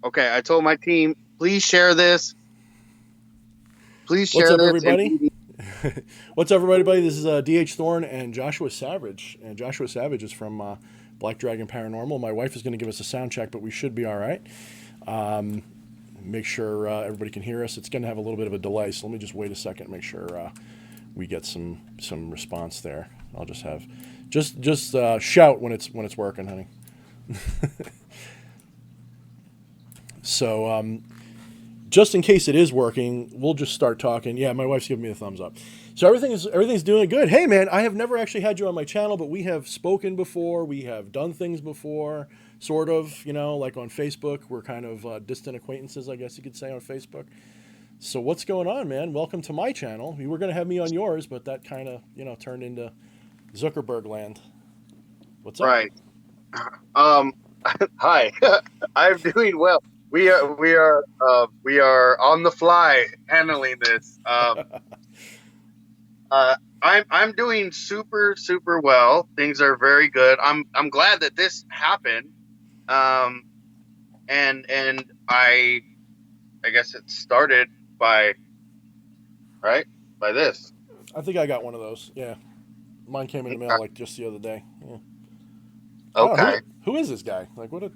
Okay, I told my team, please share this. Please What's share up, this. And everybody? What's up, everybody? This is DH Thorne and Joshua Savage. And Joshua Savage is from Black Dragon Paranormal. My wife is going to give us a sound check, but we should be all right. Make sure everybody can hear us. It's going to have a little bit of a delay, so let me just wait a second and make sure we get some response there. I'll just have just shout when it's working, honey. So just in case it is working, we'll just start talking. Yeah, my wife's giving me a thumbs up. So everything's doing good. Hey, man, I have never actually had you on my channel, but we have spoken before. We have done things before, sort of. Like on Facebook. We're kind of distant acquaintances, I guess you could say, on Facebook. So what's going on, man? Welcome to my channel. You were going to have me on yours, but that kind of turned into Zuckerberg land. What's up? right. Um, Hi. I'm doing well. We are on the fly handling this. I'm doing super super well. Things are very good. I'm glad that this happened. Um, and I guess it started by right by this. I think I got one of those. Yeah, mine came in the mail like just the other day. Yeah. I don't know Okay. who is this guy. Like what a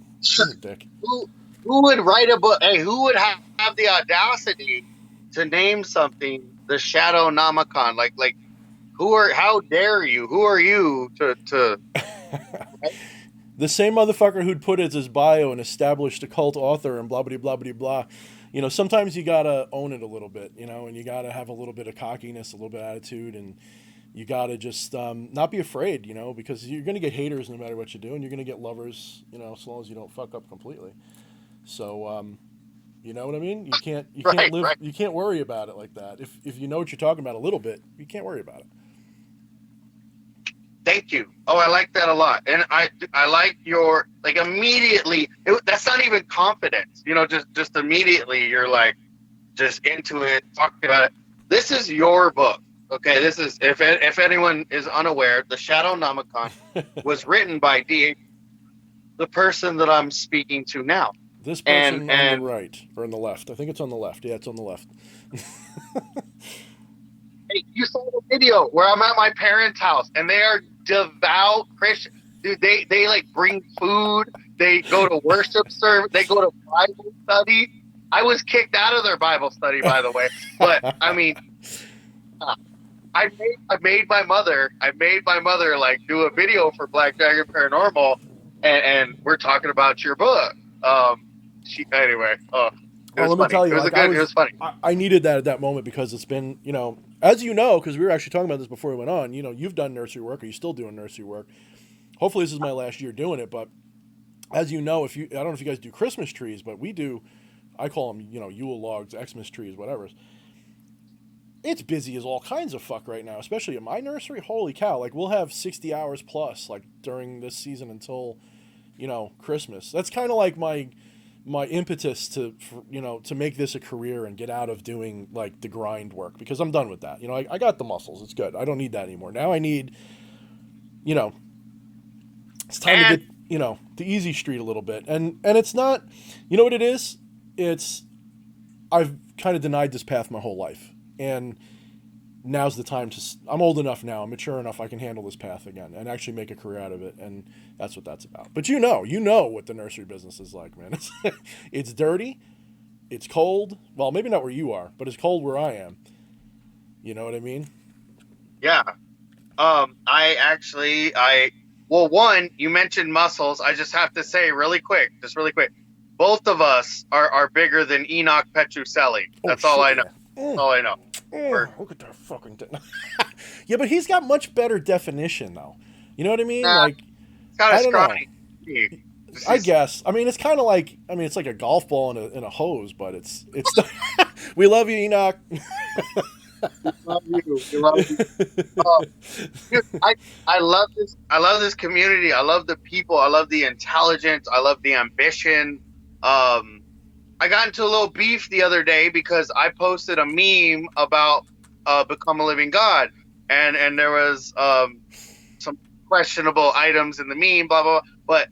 dick. who who would write a book? Hey, who would have the audacity to name something the Shadow Nomicon? Like who are? How dare you? Who are you to? Right? The same motherfucker who'd put as his bio an established occult author and blah blah blah blah blah. Sometimes you gotta own it a little bit, and you gotta have a little bit of cockiness, a little bit of attitude, and you gotta just not be afraid, because you're gonna get haters no matter what you do, and you're gonna get lovers, as long as you don't fuck up completely. So, you know what I mean? You can't Right, live, right. you can't worry about it like that. If you know what you're talking about a little bit, you can't worry about it. Thank you. Oh, I like that a lot, and I like your like immediately. That's not even confidence, Just immediately, you're like just into it, talking about it. This is your book, okay? This is if anyone is unaware, the Shadow Nomicon was written by D. The person that I'm speaking to now, This and person on the and right or on the left? I think it's on the left. Yeah, it's on the left. hey, you saw the video where I'm at my parents' house, and they are devout Christian. Dude, they like bring food. They go to worship service. They go to Bible study. I was kicked out of their Bible study, by the way. But I mean, uh, I made my mother like do a video for Black Dragon Paranormal, and we're talking about your book. She anyway. It Well, was let me funny. tell It you, was a like good. It was funny. I needed that at that moment because it's been, as you know, because we were actually talking about this before we went on. You've done nursery work, or you're still doing nursery work. Hopefully, this is my last year doing it. But as you know, I don't know if you guys do Christmas trees, but we do. I call them, Yule logs, Xmas trees, whatever. It's busy as all kinds of fuck right now, especially in my nursery. Holy cow! Like we'll have 60 hours plus, like during this season until, Christmas. That's kind of like my impetus to make this a career and get out of doing like the grind work because I'm done with that. I got the muscles. It's good. I don't need that anymore. Now I need, you know, it's time to And get, the easy street a little bit. And it's not, you know what it is? It's I've kind of denied this path my whole life. And now's the time I'm old enough now, I'm mature enough, I can handle this path again and actually make a career out of it. And that's what that's about. But you know what the nursery business is like, man. It's dirty. It's cold. Well, maybe not where you are, but it's cold where I am. You know what I mean? yeah, I well, one, you mentioned muscles. I just have to say just really quick, both of us are bigger than Enoch Petrocelli. Oh, That's all shit, I know. yeah. That's all I know. We're Look at that fucking thing. Yeah, but he's got much better definition, though. You know what I mean? nah, Like, it's kind of I don't know. scrawny. This I is guess. I mean, it's kind of like, it's like a golf ball in a hose, but it's. We love you, Enoch. love you. We love you. Uh, dude, I love this. I love this community. I love the people. I love the intelligence. I love the ambition. Um, I got into a little beef the other day because I posted a meme about Become a Living God, and there was some questionable items in the meme, blah blah blah. But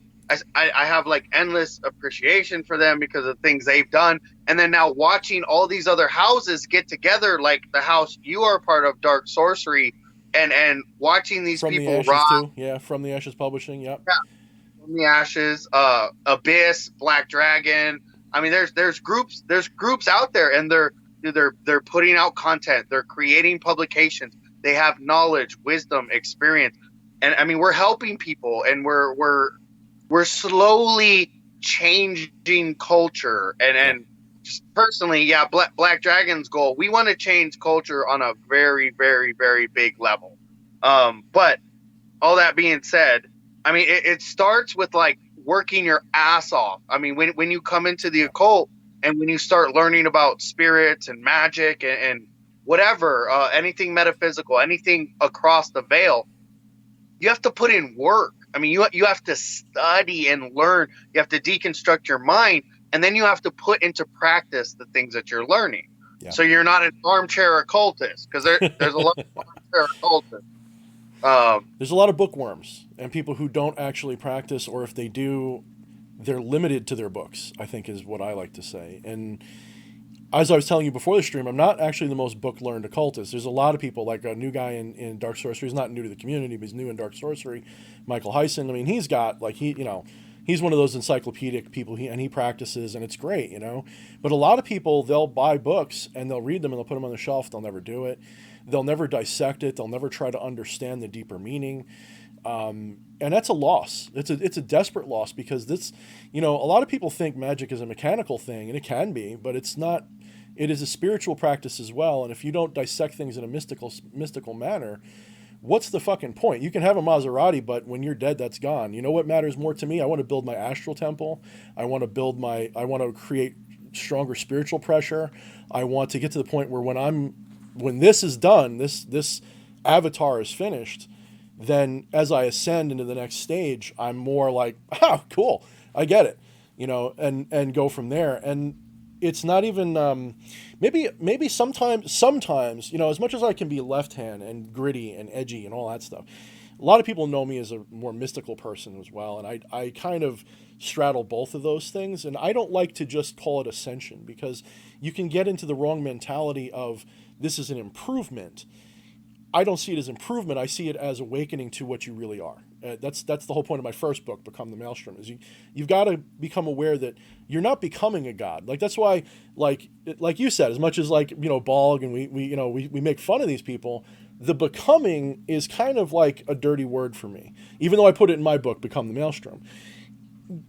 I have like endless appreciation for them because of things they've done. And then now watching all these other houses get together, like the house you are part of, Dark Sorcery, and watching these From the people Ashes rise too. Yeah, From the Ashes Publishing. Yep. from the ashes, Abyss, Black Dragon. I mean, there's groups out there, and they're putting out content. They're creating publications. They have knowledge, wisdom, experience, and I mean, we're helping people, and we're slowly changing culture. And just personally, yeah, Black Dragon's goal, we want to change culture on a very, very, very big level. But all that being said, I mean, it starts with like working your ass off. I mean, when you come into the occult and when you start learning about spirits and magic and whatever, anything metaphysical, anything across the veil, you have to put in work. I mean, you have to study and learn. You have to deconstruct your mind, and then you have to put into practice the things that you're learning. Yeah. So you're not an armchair occultist, because there's a lot of armchair occultists. There's a lot of bookworms and people who don't actually practice, or if they do, they're limited to their books, I think is what I like to say. And as I was telling you before the stream, I'm not actually the most book learned occultist. There's a lot of people, like a new guy in Dark Sorcery. He's not new to the community, but he's new in Dark Sorcery. Michael Heisen. I mean, he's got like he's one of those encyclopedic people. He practices, and it's great, But a lot of people, they'll buy books and they'll read them and they'll put them on the shelf. They'll never do it. They'll never dissect it. They'll never try to understand the deeper meaning. And that's a loss. It's a desperate loss, because this, a lot of people think magic is a mechanical thing, and it can be, but it's not. It is a spiritual practice as well. And if you don't dissect things in a mystical manner, what's the fucking point? You can have a Maserati, but when you're dead, that's gone. You know what matters more to me? I want to build my astral temple. I want to create stronger spiritual pressure. I want to get to the point where when this is done, this avatar is finished, then as I ascend into the next stage, I'm more like, oh, cool, I get it, and go from there. And it's not even maybe sometimes, as much as I can be left hand and gritty and edgy and all that stuff, a lot of people know me as a more mystical person as well, and I kind of straddle both of those things. And I don't like to just call it ascension, because you can get into the wrong mentality of this is an improvement. I don't see it as improvement. I see it as awakening to what you really are. That's the whole point of my first book, Become the Maelstrom, is you've got to become aware that you're not becoming a god. Like, that's why, like you said, as much as Bog and we make fun of these people, the becoming is kind of like a dirty word for me, even though I put it in my book, Become the Maelstrom.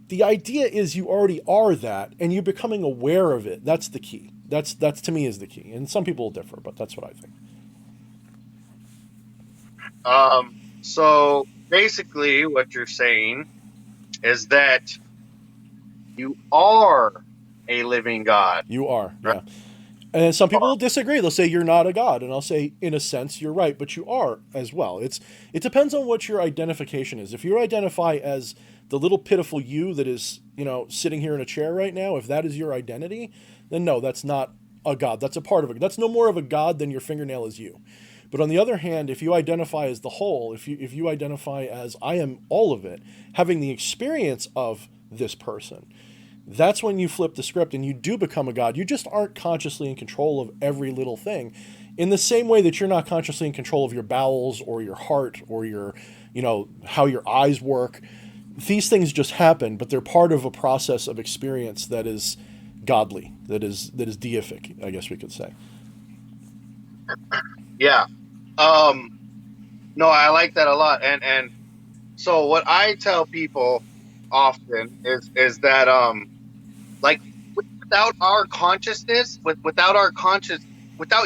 The idea is you already are that, and you're becoming aware of it. That's the key. That's to me is the key. And some people will differ, but that's what I think. So basically what you're saying is that you are a living God. You are, right? Yeah. And some people will disagree. They'll say you're not a god, and I'll say, in a sense, you're right, but you are as well. It depends on what your identification is. If you identify as the little pitiful you that is, sitting here in a chair right now, if that is your identity, then no, that's not a god. That's a part of it. That's no more of a god than your fingernail is you. But on the other hand, if you identify as the whole, if you identify as I am all of it, having the experience of this person, that's when you flip the script and you do become a god. You just aren't consciously in control of every little thing. In the same way that you're not consciously in control of your bowels or your heart or your, how your eyes work. These things just happen, but they're part of a process of experience that is godly, that is deific, I guess we could say. Yeah. No, I like that a lot. And so what I tell people often is that, like, without our consciousness, without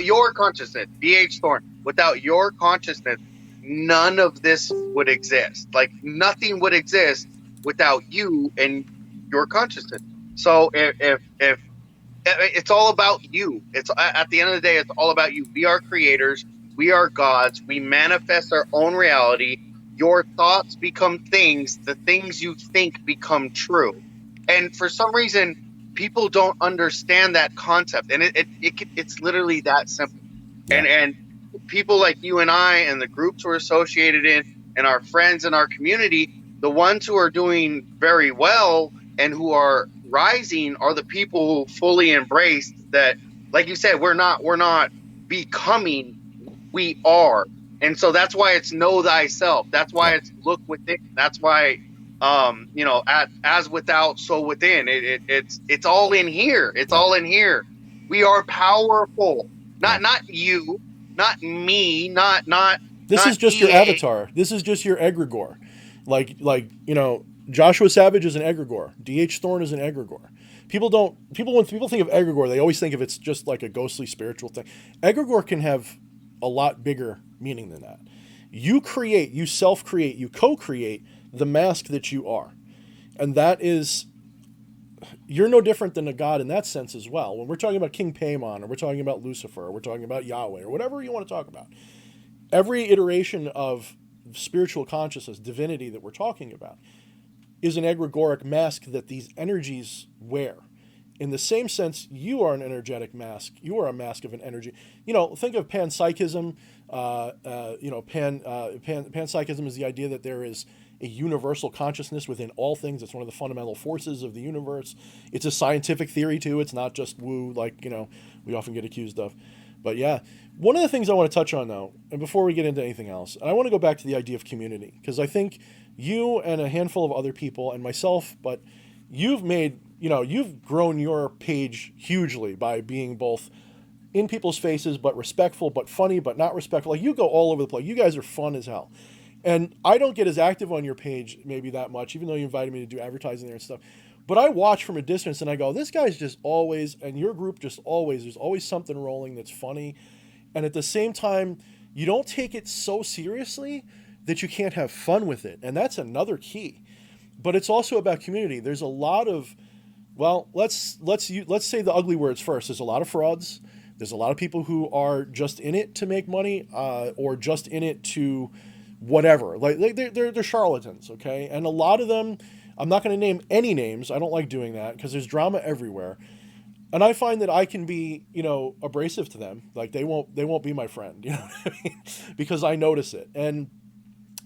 your consciousness, BH Thorne, without your consciousness, none of this would exist. Like, nothing would exist without you and your consciousness. So if it's all about you, it's at the end of the day, it's all about you. We are creators. We are gods. We manifest our own reality. Your thoughts become things. The things you think become true. And for some reason, people don't understand that concept. And it's literally that simple. Yeah. And people like you and I and the groups we're associated in and our friends and our community, the ones who are doing very well and who are rising are the people who fully embrace that, like you said, we're not becoming, we are. And so that's why it's know thyself. That's why Yep. it's look within. That's why as without, so within. It's all in here. It's Yep. all in here. We are powerful. Yeah. Not you, not me, This not is just your EA. avatar. This is just your egregore. Like Joshua Savage is an egregore. D.H. Thorne is an egregore. When people think of egregore, they always think of it's just like a ghostly spiritual thing. Egregore can have a lot bigger meaning than that. You create, you self-create, you co-create the mask that you are. And that is, you're no different than a god in that sense as well. When we're talking about King Paimon, or we're talking about Lucifer, or we're talking about Yahweh, or whatever you want to talk about, every iteration of spiritual consciousness, divinity that we're talking about, is an egregoric mask that these energies wear. In the same sense, you are an energetic mask. You are a mask of an energy. Think of panpsychism. Panpsychism is the idea that there is a universal consciousness within all things. It's one of the fundamental forces of the universe. It's a scientific theory too. It's not just woo like we often get accused of. But yeah, one of the things I want to touch on though, and before we get into anything else, and I want to go back to the idea of community, because I think you and a handful of other people and myself, but you've grown your page hugely by being both in people's faces, but respectful, but funny, but not respectful. Like, you go all over the place. You guys are fun as hell. And I don't get as active on your page maybe that much, even though you invited me to do advertising there and stuff. But I watch from a distance and I go, this guy's just always, and your group just always, there's always something rolling that's funny. And at the same time, you don't take it so seriously that you can't have fun with it. And that's another key. But it's also about community. There's a lot of, well, let's say the ugly words first. There's a lot of frauds. There's a lot of people who are just in it to make money, or just in it to whatever. Like they're charlatans, okay? And a lot of them, I'm not going to name any names. I don't like doing that because there's drama everywhere. And I find that I can be, abrasive to them. Like, they won't be my friend, you know what I mean? Because I notice it. And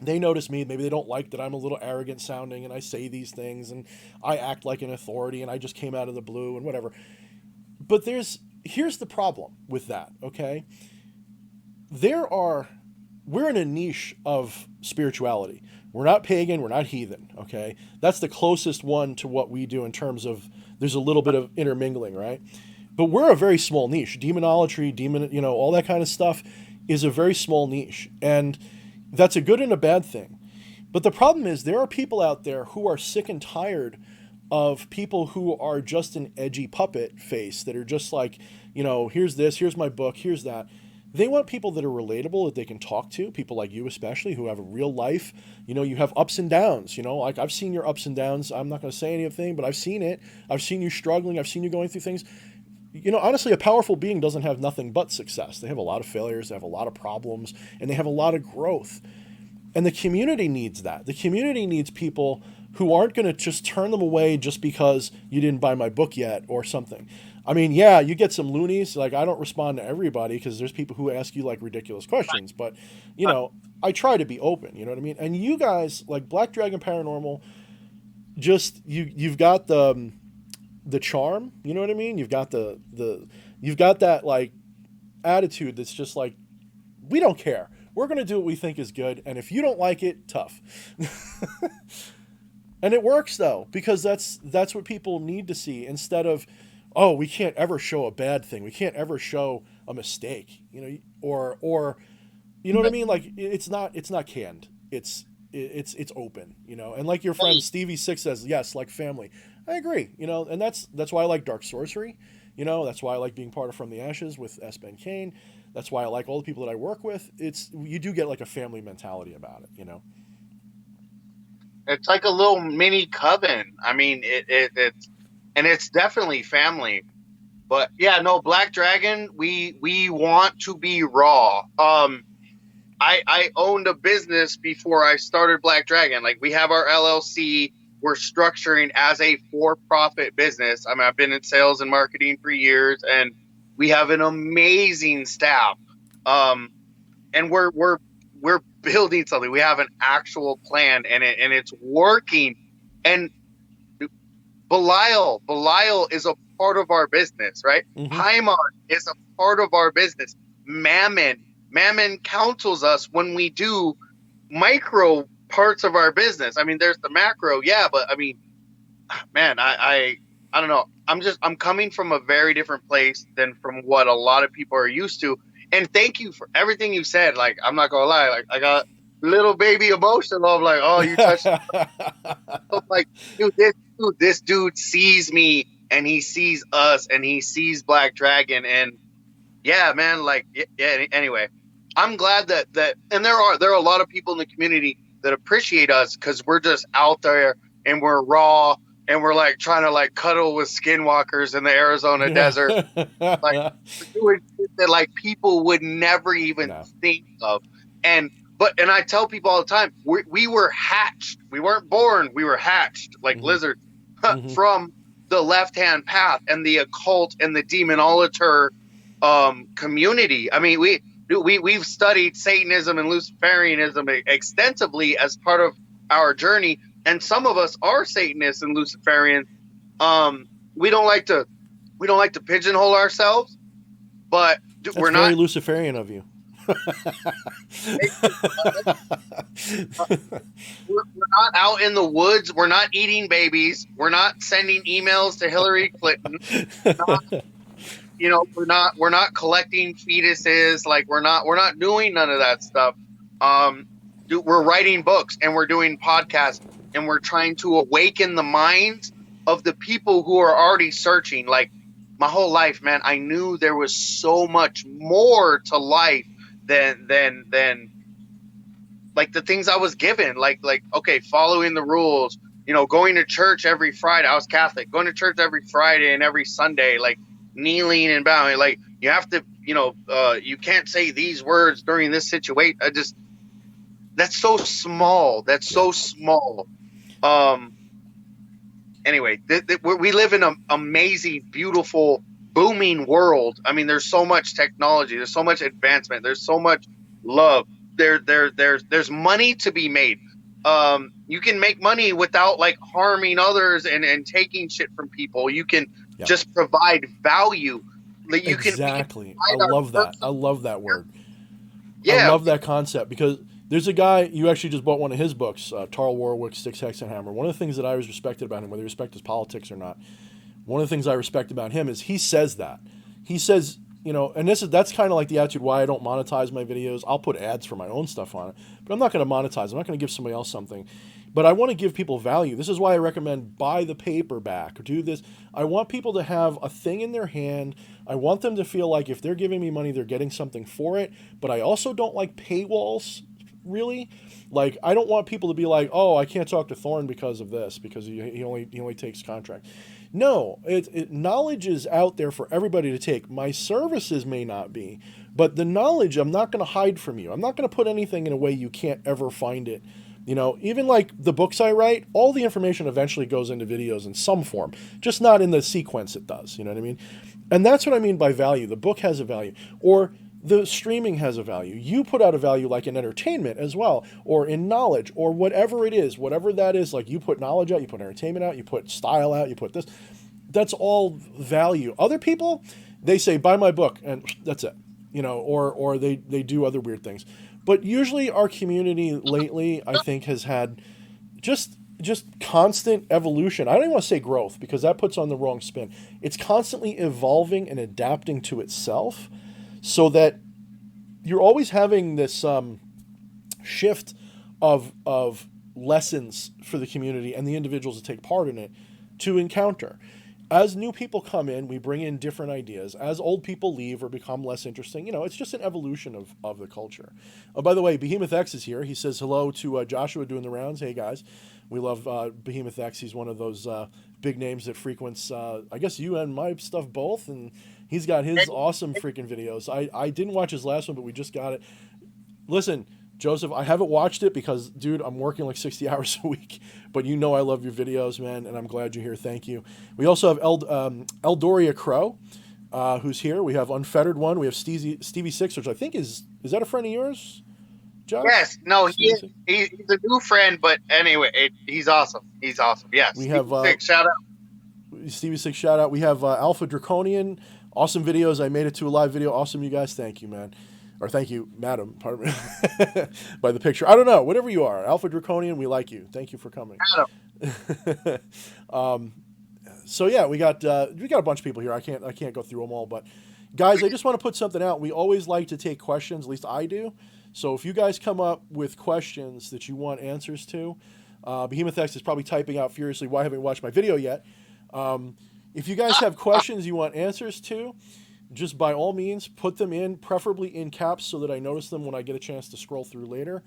they notice me. Maybe they don't like that I'm a little arrogant sounding and I say these things and I act like an authority and I just came out of the blue and whatever. But here's the problem with that, okay? We're in a niche of spirituality. We're not pagan, we're not heathen, okay? That's the closest one to what we do in terms of there's a little bit of intermingling, right? But we're a very small niche. Demonolatry, all that kind of stuff is a very small niche. And that's a good and a bad thing. But the problem is there are people out there who are sick and tired of people who are just an edgy puppet face, that are just like, here's this, here's my book, here's that. They want people that are relatable, that they can talk to, people like you especially, who have a real life. You have ups and downs, like I've seen your ups and downs. I'm not going to say anything, but I've seen it. I've seen you struggling. I've seen you going through things. Honestly, a powerful being doesn't have nothing but success. They have a lot of failures, they have a lot of problems, and they have a lot of growth. And the community needs that. The community needs people who aren't going to just turn them away just because you didn't buy my book yet or something. I mean, yeah, you get some loonies. Like, I don't respond to everybody because there's people who ask you like ridiculous questions. But, I try to be open. You know what I mean? And you guys, like Black Dragon Paranormal, just you've got the charm. You know what I mean? You've got you've got that like attitude that's just like, we don't care. We're going to do what we think is good. And if you don't like it, tough. And it works though, because that's what people need to see, instead of, oh, we can't ever show a bad thing. We can't ever show a mistake, or you know what I mean? Like, it's not canned. It's open, and like your friend Stevie Six says, yes, like family. I agree, and that's why I like Dark Sorcery. That's why I like being part of From the Ashes with S. Ben Kane. That's why I like all the people that I work with. You do get like a family mentality about it, It's like a little mini coven. I mean, it's definitely family. But yeah, no, Black Dragon, we want to be raw. I owned a business before I started Black Dragon. Like, we have our LLC. We're structuring as a for-profit business. I mean, I've been in sales and marketing for years, and we have an amazing staff. And we're we're building something. We have an actual plan, and it's working. And Belial is a part of our business, right? Mm-hmm. Paimon is a part of our business. Mammon counsels us when we do micro parts of our business. I mean, there's the macro, yeah, but I mean, man, I don't know. I'm coming from a very different place than from what a lot of people are used to. And thank you for everything you said. Like, I'm not gonna lie, like I got little baby emotional of like, oh, you touched like, this dude sees me and he sees us and he sees Black Dragon, and yeah, man, like, yeah. Anyway, I'm glad that and there are a lot of people in the community that appreciate us because we're just out there and we're raw and we're like trying to like cuddle with skinwalkers in the Arizona desert, like we're doing shit that like people would never even No. think of. And and I tell people all the time, we were hatched. We weren't born. We were hatched like Mm-hmm. lizards Mm-hmm. from the left-hand path and the occult and the demonologer community. I mean, we've studied Satanism and Luciferianism extensively as part of our journey, and some of us are Satanists and Luciferians. We don't like to pigeonhole ourselves, but That's we're very not Luciferian of you. we're not out in the woods. We're not eating babies. We're not sending emails to Hillary Clinton. We're not collecting fetuses. Like we're not doing none of that stuff. We're writing books and we're doing podcasts and we're trying to awaken the minds of the people who are already searching. Like my whole life, man, I knew there was so much more to life than like the things I was given. Like okay, following the rules. Going to church every Friday. I was Catholic. Going to church every Friday and every Sunday. Like kneeling and bowing. Like you have to, you can't say these words during this situation. That's so small. That's so small. Anyway, we live in an amazing, beautiful, booming world. I mean, there's so much technology. There's so much advancement. There's so much love. There's money to be made. You can make money without like harming others and taking shit from people. You can just provide value. Like you exactly. I can love that. I love that word. Yeah. I love that concept because there's a guy, you actually just bought one of his books, Tarl Warwick, Six Hex and Hammer. One of the things that I always respected about him, whether you respect his politics or not, one of the things I respect about him is he says that. He says, and that's kind of like the attitude why I don't monetize my videos. I'll put ads for my own stuff on it, but I'm not going to monetize. I'm not going to give somebody else something. But I want to give people value. This is why I recommend buy the paperback or do this. I want people to have a thing in their hand. I want them to feel like if they're giving me money, they're getting something for it. But I also don't like paywalls, really. Like, I don't want people to be like, oh, I can't talk to Thorne because of this, because he only takes contract. No, knowledge is out there for everybody to take. My services may not be, but the knowledge I'm not going to hide from you. I'm not going to put anything in a way you can't ever find it. Even like the books I write, all the information eventually goes into videos in some form, just not in the sequence it does. You know what I mean? And that's what I mean by value. The book has a value, or the streaming has a value. You put out a value like in entertainment as well, or in knowledge, or whatever it is, whatever that is. Like you put knowledge out, you put entertainment out, you put style out, you put this. That's all value. Other people, they say, buy my book, and that's it. Or they do other weird things. But usually our community lately, I think, has had just constant evolution. I don't even want to say growth because that puts on the wrong spin. It's constantly evolving and adapting to itself so that you're always having this shift of lessons for the community and the individuals that take part in it to encounter. As new people come in, we bring in different ideas. As old people leave or become less interesting, it's just an evolution of the culture. Oh, by the way, Behemoth X is here. He says hello to Joshua doing the rounds. Hey, guys. We love Behemoth X. He's one of those big names that frequents, I guess, you and my stuff both. And he's got his awesome freaking videos. I didn't watch his last one, but we just got it. Listen, Joseph, I haven't watched it because, dude, I'm working like 60 hours a week. But I love your videos, man, and I'm glad you're here. Thank you. We also have Eldoria Crow, who's here. We have Unfettered One. We have Stevie Six, which I think is that a friend of yours, Josh? Yes, no, Stevie Six? he's a new friend, but anyway, he's awesome. He's awesome. Yes, We have Steve Six, shout out. Stevie Six shout out. We have Alpha Draconian. Awesome videos. I made it to a live video. Awesome, you guys. Thank you, man. Or thank you, madam. Pardon me. By the picture. I don't know. Whatever you are. Alpha Draconian, we like you. Thank you for coming. um, so yeah, we got a bunch of people here. I can't go through them all, but guys, I just want to put something out. We always like to take questions. At least I do. So if you guys come up with questions that you want answers to, Behemoth X is probably typing out furiously, why haven't you watched my video yet? If you guys have questions you want answers to, just by all means, put them in, preferably in caps so that I notice them when I get a chance to scroll through later.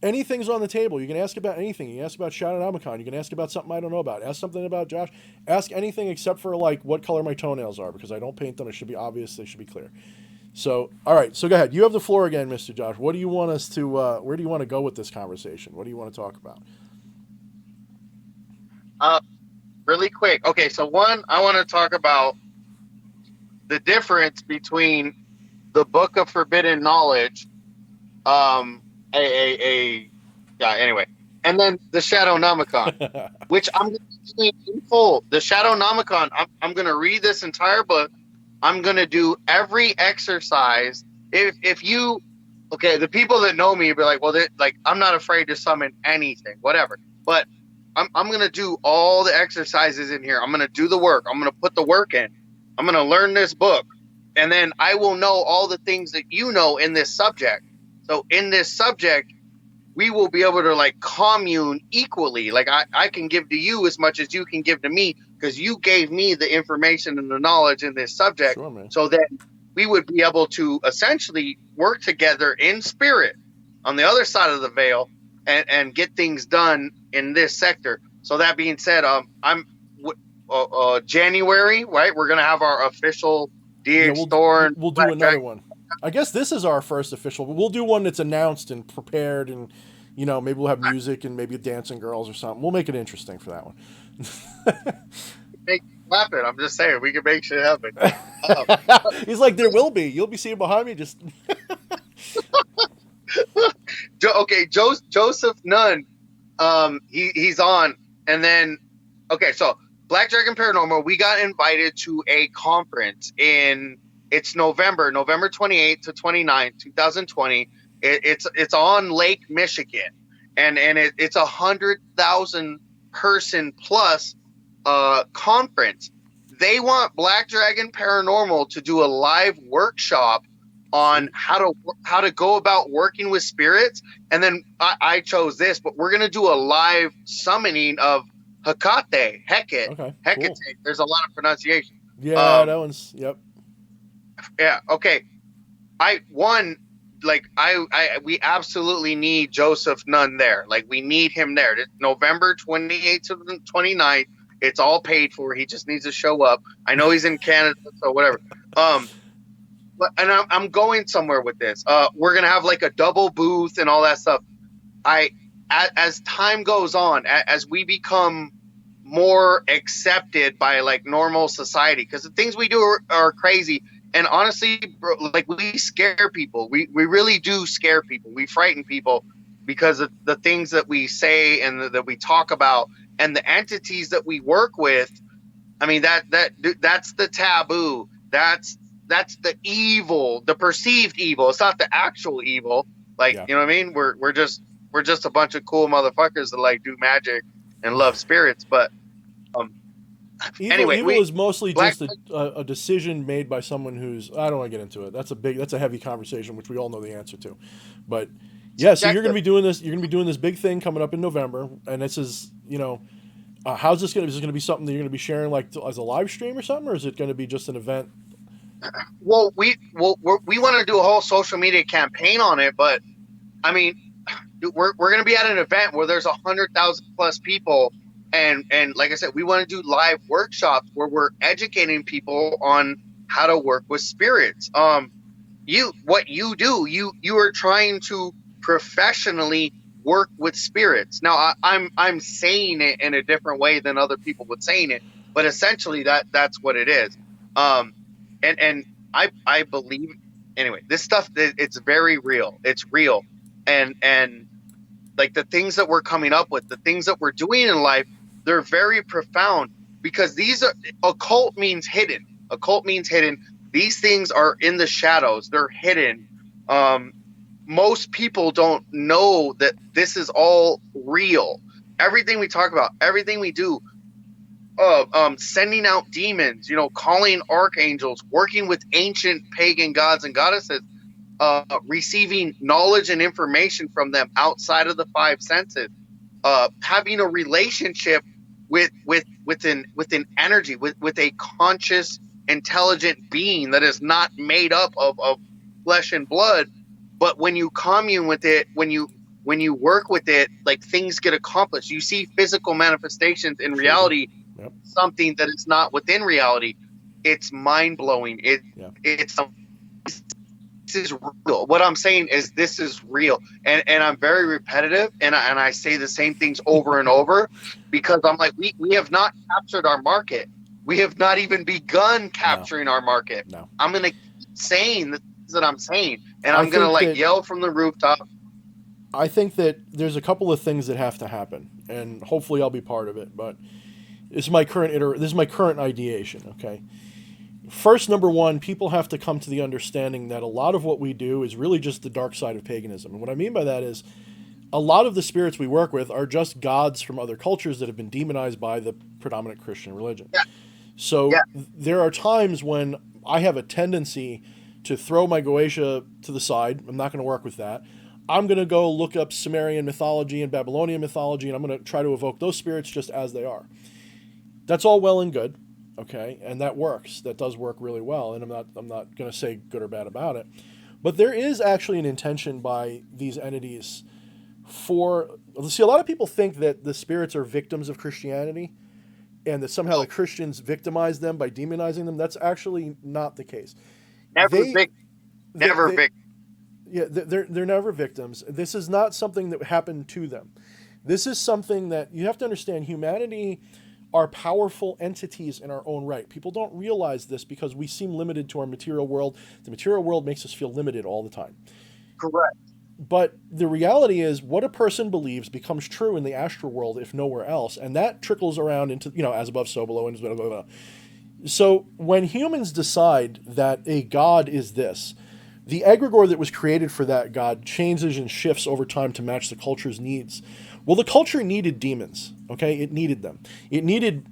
Anything's on the table. You can ask about anything. You can ask about Shadow Nomicon. You can ask about something I don't know about. Ask something about Josh. Ask anything except for, like, what color my toenails are, because I don't paint them. It should be obvious. They should be clear. So, all right. So go ahead. You have the floor again, Mr. Josh. What do you want us to, where do you want to go with this conversation? What do you want to talk about? Really quick. Okay, so one, I want to talk about the difference between the Book of Forbidden Knowledge, yeah. Anyway, and then the Shadow Nomicon, which I'm going to explain in full. The Shadow Nomicon. I'm going to read this entire book. I'm going to do every exercise. If you, okay, the people that know me will be like, well, like, I'm not afraid to summon anything, whatever. But I'm going to do all the exercises in here. I'm going to do the work. I'm going to put the work in. I'm going to learn this book. And then I will know all the things that you know in this subject. So in this subject, we will be able to, like, commune equally. Like, I can give to you as much as you can give to me, because you gave me the information and the knowledge in this subject. Sure, man. So that we would be able to essentially work together in spirit on the other side of the veil and get things done in this sector. So that being said, January, right? We're gonna have our official DH Thorn. We'll do another one. I guess this is our first official, but we'll do one that's announced and prepared, and maybe we'll have music and maybe dancing girls or something. We'll make it interesting for that one. Make it happen. I'm just saying, we can make shit happen. He's like, there will be. You'll be seeing behind me. Just okay, Joseph Nunn. He's on, and then so Black Dragon Paranormal. We got invited to a conference it's November 28th to 29th, 2020. It's on Lake Michigan, and it's 100,000 person plus conference. They want Black Dragon Paranormal to do a live workshop on how to go about working with spirits. And then I chose this, but we're gonna do a live summoning of Hecate. Okay, Hecate. cool. There's a lot of pronunciation. Yeah, that one's yep. Yeah. Okay. We absolutely need Joseph Nunn there. Like, we need him there. It's November 28th to the 29th. It's all paid for. He just needs to show up. I know he's in Canada, so whatever. But I'm going somewhere with this. We're gonna have, like, a double booth and all that stuff. As time goes on, as we become more accepted by, like, normal society, because the things we do are crazy. And honestly, bro, like, we scare people. We really do scare people. We frighten people because of the things that we say and that we talk about, and the entities that we work with. I mean, that's the taboo. That's the evil, the perceived evil. It's not the actual evil. Like, Yeah. You know what I mean? We're just a bunch of cool motherfuckers that, like, do magic and love spirits. But Evil is mostly just a decision made by someone who's, I don't want to get into it. That's a heavy conversation, which we all know the answer to. But yeah, so you're going to be doing this. You're going to be doing this big thing coming up in November, and this is, how's this going to? Is this going to be something that you're going to be sharing, like, as a live stream or something, or is it going to be just an event? Well, we want to do a whole social media campaign on it, but I mean, we're going to be at an event where there's 100,000 plus people. And like I said, we want to do live workshops where we're educating people on how to work with spirits. What you do, you are trying to professionally work with spirits. Now, I'm saying it in a different way than other people would saying it, but essentially that's what it is. And I believe, anyway, this stuff, it's very real. It's real. and like the things that we're coming up with, the things that we're doing in life, they're very profound because these are occult means hidden. Occult means hidden. These things are in the shadows. They're hidden. Um, Most people don't know that this is all real. Everything we talk about, everything we do, sending out demons, calling archangels, working with ancient pagan gods and goddesses, receiving knowledge and information from them outside of the five senses, having a relationship with an energy, with a conscious, intelligent being that is not made up of flesh and blood. But when you commune with it, when you work with it, like things get accomplished. You see physical manifestations in Sure do. reality, Yep. something that is not within reality. It's mind blowing. Yeah. It's this is real. What I'm saying is this is real, and I'm very repetitive, and I say the same things over and over because I'm like we have not captured our market. We have not even begun capturing our market. No. I'm gonna keep saying the things that I'm saying, and I I'm gonna think like that- yell from the rooftop. I think that there's a couple of things that have to happen, and hopefully I'll be part of it. But this is my current ideation. Okay. First, number one, people have to come to the understanding that a lot of what we do is really just the dark side of paganism. And what I mean by that is a lot of the spirits we work with are just gods from other cultures that have been demonized by the predominant Christian religion. Yeah. So Yeah. there are times when I have a tendency to throw my Goetia to the side. I'm not going to work with that. I'm going to go look up Sumerian mythology and Babylonian mythology, and I'm going to try to evoke those spirits just as they are. That's all well and good, okay, and that works. That does work really well, and I'm not going to say good or bad about it. But there is actually an intention by these entities for. See, a lot of people think that the spirits are victims of Christianity, and that somehow the Christians victimize them by demonizing them. That's actually not the case. Never They- victim. Yeah, they're never victims. This is not something that happened to them. This is something that you have to understand. Humanity are powerful entities in our own right. People don't realize this because we seem limited to our material world. The material world makes us feel limited all the time. Correct. But the reality is, what a person believes becomes true in the astral world, if nowhere else, and that trickles around into as above, so below, and blah blah blah. So when humans decide that a god is this, the egregore that was created for that god changes and shifts over time to match the culture's needs. Well, the culture needed demons, okay? It needed them. It needed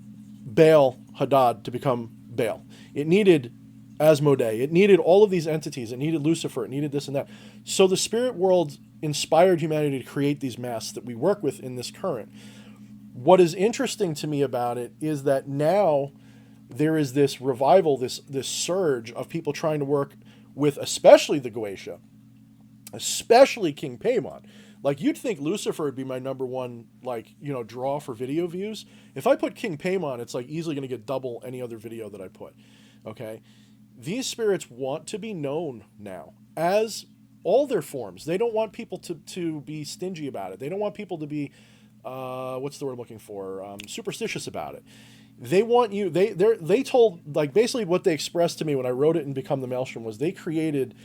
Baal Hadad to become Baal. It needed Asmodee. It needed all of these entities. It needed Lucifer. It needed this and that. So the spirit world inspired humanity to create these masks that we work with in this current. What is interesting to me about it is that now there is this revival, this surge of people trying to work with especially the Goetia, especially King Paimon. Like, you'd think Lucifer would be my number one, draw for video views. If I put King Paimon, it's like easily going to get double any other video that I put. Okay? These spirits want to be known now as all their forms. They don't want people to be stingy about it. They don't want people to be, what's the word I'm looking for? Superstitious about it. They want you. They told, like, basically what they expressed to me when I wrote it in Become the Maelstrom was they created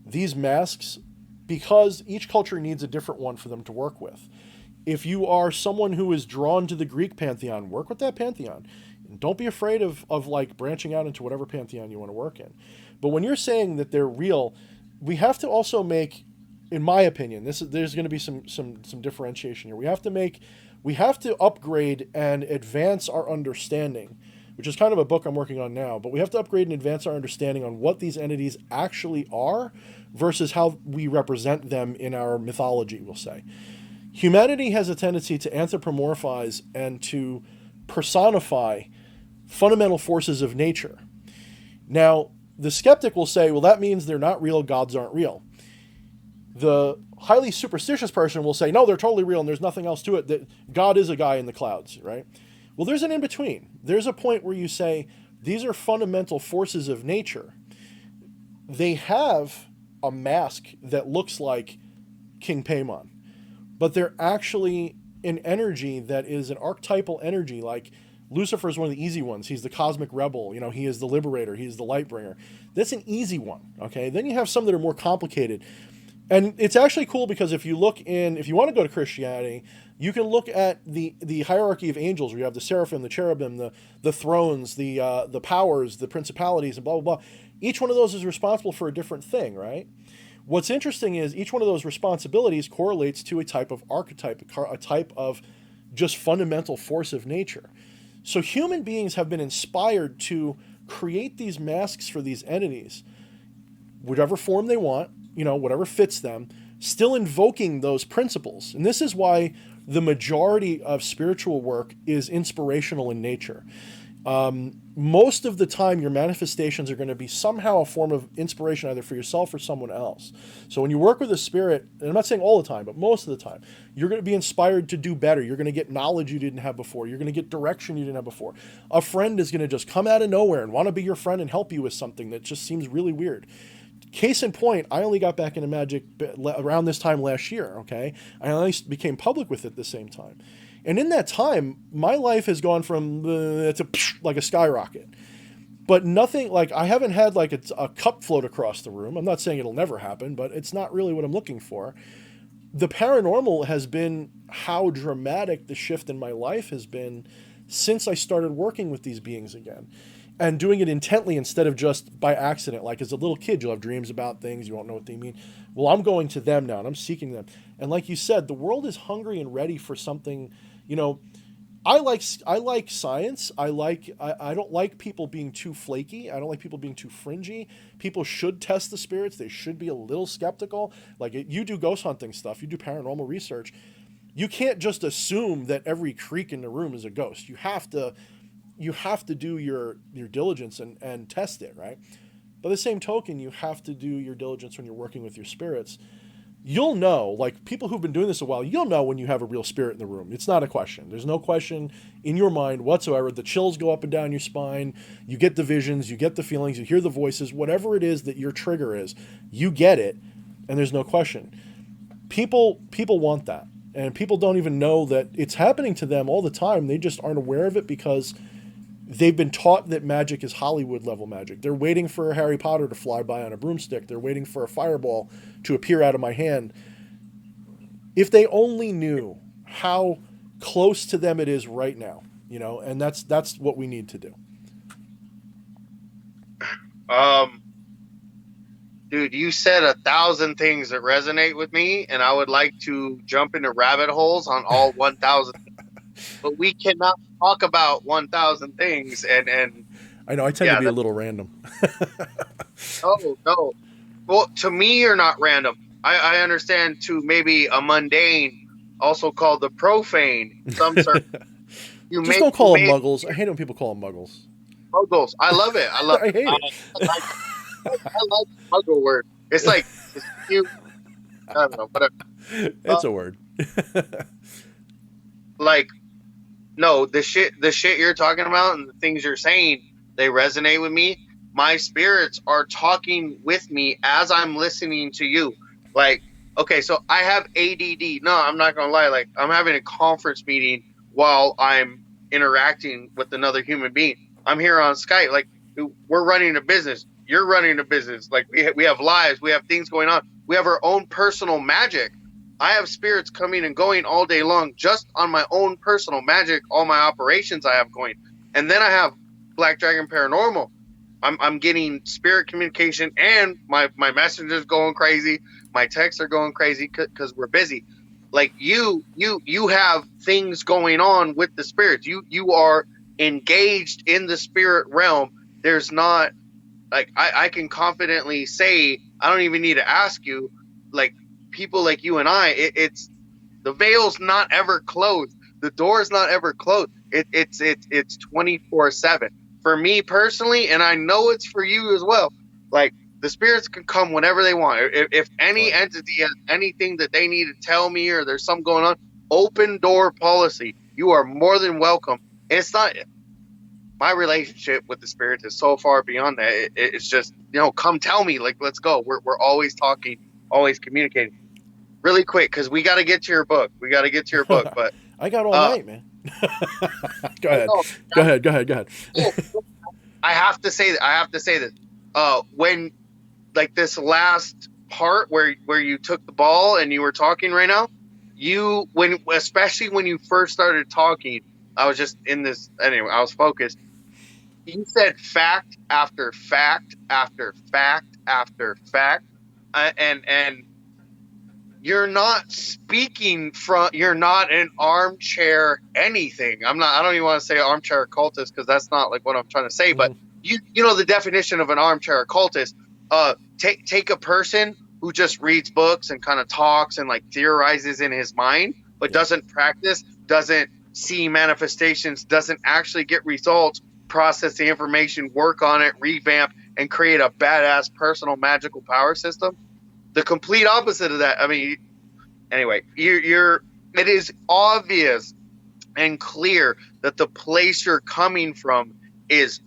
these masks because each culture needs a different one for them to work with. If you are someone who is drawn to the Greek pantheon, work with that pantheon. And don't be afraid of like branching out into whatever pantheon you want to work in. But when you're saying that they're real, we have to also make, in my opinion, there's going to be some differentiation here. We have to upgrade and advance our understanding, which is kind of a book I'm working on now, but we have to upgrade and advance our understanding on what these entities actually are versus how we represent them in our mythology, we'll say. Humanity has a tendency to anthropomorphize and to personify fundamental forces of nature. Now, the skeptic will say, well, that means they're not real, gods aren't real. The highly superstitious person will say, no, they're totally real and there's nothing else to it, that God is a guy in the clouds, right? Well, there's an in-between. There's a point where you say, these are fundamental forces of nature. They have a mask that looks like King Paimon, but they're actually an energy that is an archetypal energy. Like Lucifer is one of the easy ones. He's the cosmic rebel. He is the liberator. He is the light bringer. That's an easy one. Okay. Then you have some that are more complicated. And it's actually cool because if you want to go to Christianity, you can look at the hierarchy of angels where you have the seraphim, the cherubim, the thrones, the powers, the principalities, and blah blah blah. Each one of those is responsible for a different thing, right? What's interesting is each one of those responsibilities correlates to a type of archetype, a type of just fundamental force of nature. So human beings have been inspired to create these masks for these entities, whatever form they want, whatever fits them, still invoking those principles. And this is why the majority of spiritual work is inspirational in nature. Most of the time, your manifestations are going to be somehow a form of inspiration, either for yourself or someone else. So when you work with a spirit, and I'm not saying all the time, but most of the time, you're going to be inspired to do better. You're going to get knowledge you didn't have before. You're going to get direction you didn't have before. A friend is going to just come out of nowhere and want to be your friend and help you with something that just seems really weird. Case in point, I only got back into magic around this time last year, okay? I only became public with it at the same time. And in that time, my life has gone from to like a skyrocket. But nothing, like I haven't had like a cup float across the room. I'm not saying it'll never happen, but it's not really what I'm looking for. The paranormal has been how dramatic the shift in my life has been since I started working with these beings again. And doing it intently instead of just by accident. Like as a little kid, you'll have dreams about things, you won't know what they mean. Well, I'm going to them now and I'm seeking them. And like you said, the world is hungry and ready for something. I like science. I don't like people being too flaky. I don't like people being too fringy. People should test the spirits. They should be a little skeptical. Like you do ghost hunting stuff, you do paranormal research. You can't just assume that every creak in the room is a ghost. You have to do your diligence and test it, right? By the same token, you have to do your diligence when you're working with your spirits. You'll know, like people who've been doing this a while, you'll know when you have a real spirit in the room. It's not a question. There's no question in your mind whatsoever. The chills go up and down your spine. You get the visions, you get the feelings, you hear the voices, whatever it is that your trigger is, you get it, and there's no question. People want that, and people don't even know that it's happening to them all the time. They just aren't aware of it because they've been taught that magic is Hollywood level magic. They're waiting for Harry Potter to fly by on a broomstick. They're waiting for a fireball to appear out of my hand. If they only knew how close to them it is right now, and that's what we need to do. Dude, you said 1,000 things that resonate with me, and I would like to jump into rabbit holes on all 1,000. But we cannot talk about 1,000 things, and I know I tend to be a little random. No. Well, to me, you're not random. I understand to maybe a mundane, also called the profane. Some certain. Just don't call them muggles. I hate when people call them muggles. Muggles. I love it. I hate it. I like the muggle word. It's like it's cute. I don't know, whatever. It's a word. Like, no, the shit you're talking about and the things you're saying, they resonate with me. My spirits are talking with me as I'm listening to you. Like, okay, so I have ADD. No, I'm not gonna lie. Like, I'm having a conference meeting while I'm interacting with another human being. I'm here on Skype. Like, we're running a business. You're running a business. Like, we have lives. We have things going on. We have our own personal magic. I have spirits coming and going all day long just on my own personal magic, all my operations I have going. And then I have Black Dragon Paranormal. I'm getting spirit communication, and my messengers going crazy. My texts are going crazy because we're busy. Like you have things going on with the spirits. You are engaged in the spirit realm. There's not like I can confidently say, I don't even need to ask you, like people like you and I, it's the veil's not ever closed. The door's not ever closed. It's 24/7. For me personally, and I know it's for you as well, like the spirits can come whenever they want. If any entity has anything that they need to tell me or there's something going on, open door policy. You are more than welcome. It's not my relationship with the spirits is so far beyond that. It's just, come tell me, like, let's go. We're always talking, always communicating. Really quick, because we got to get to your book. But I got all night, man. Go ahead. I have to say this. When like this last part where you took the ball and you were talking right now, especially when you first started talking, I was just in this anyway. I was focused. You said fact after fact after fact after fact, and you're not speaking from, you're not an armchair anything. I don't even want to say armchair occultist because that's not like what I'm trying to say, but you know the definition of an armchair occultist. Take a person who just reads books and kind of talks and like theorizes in his mind, but doesn't practice, doesn't see manifestations, doesn't actually get results, process the information, work on it, revamp, and create a badass personal magical power system. The complete opposite of that. I mean, anyway, it is obvious and clear that the place you're coming from is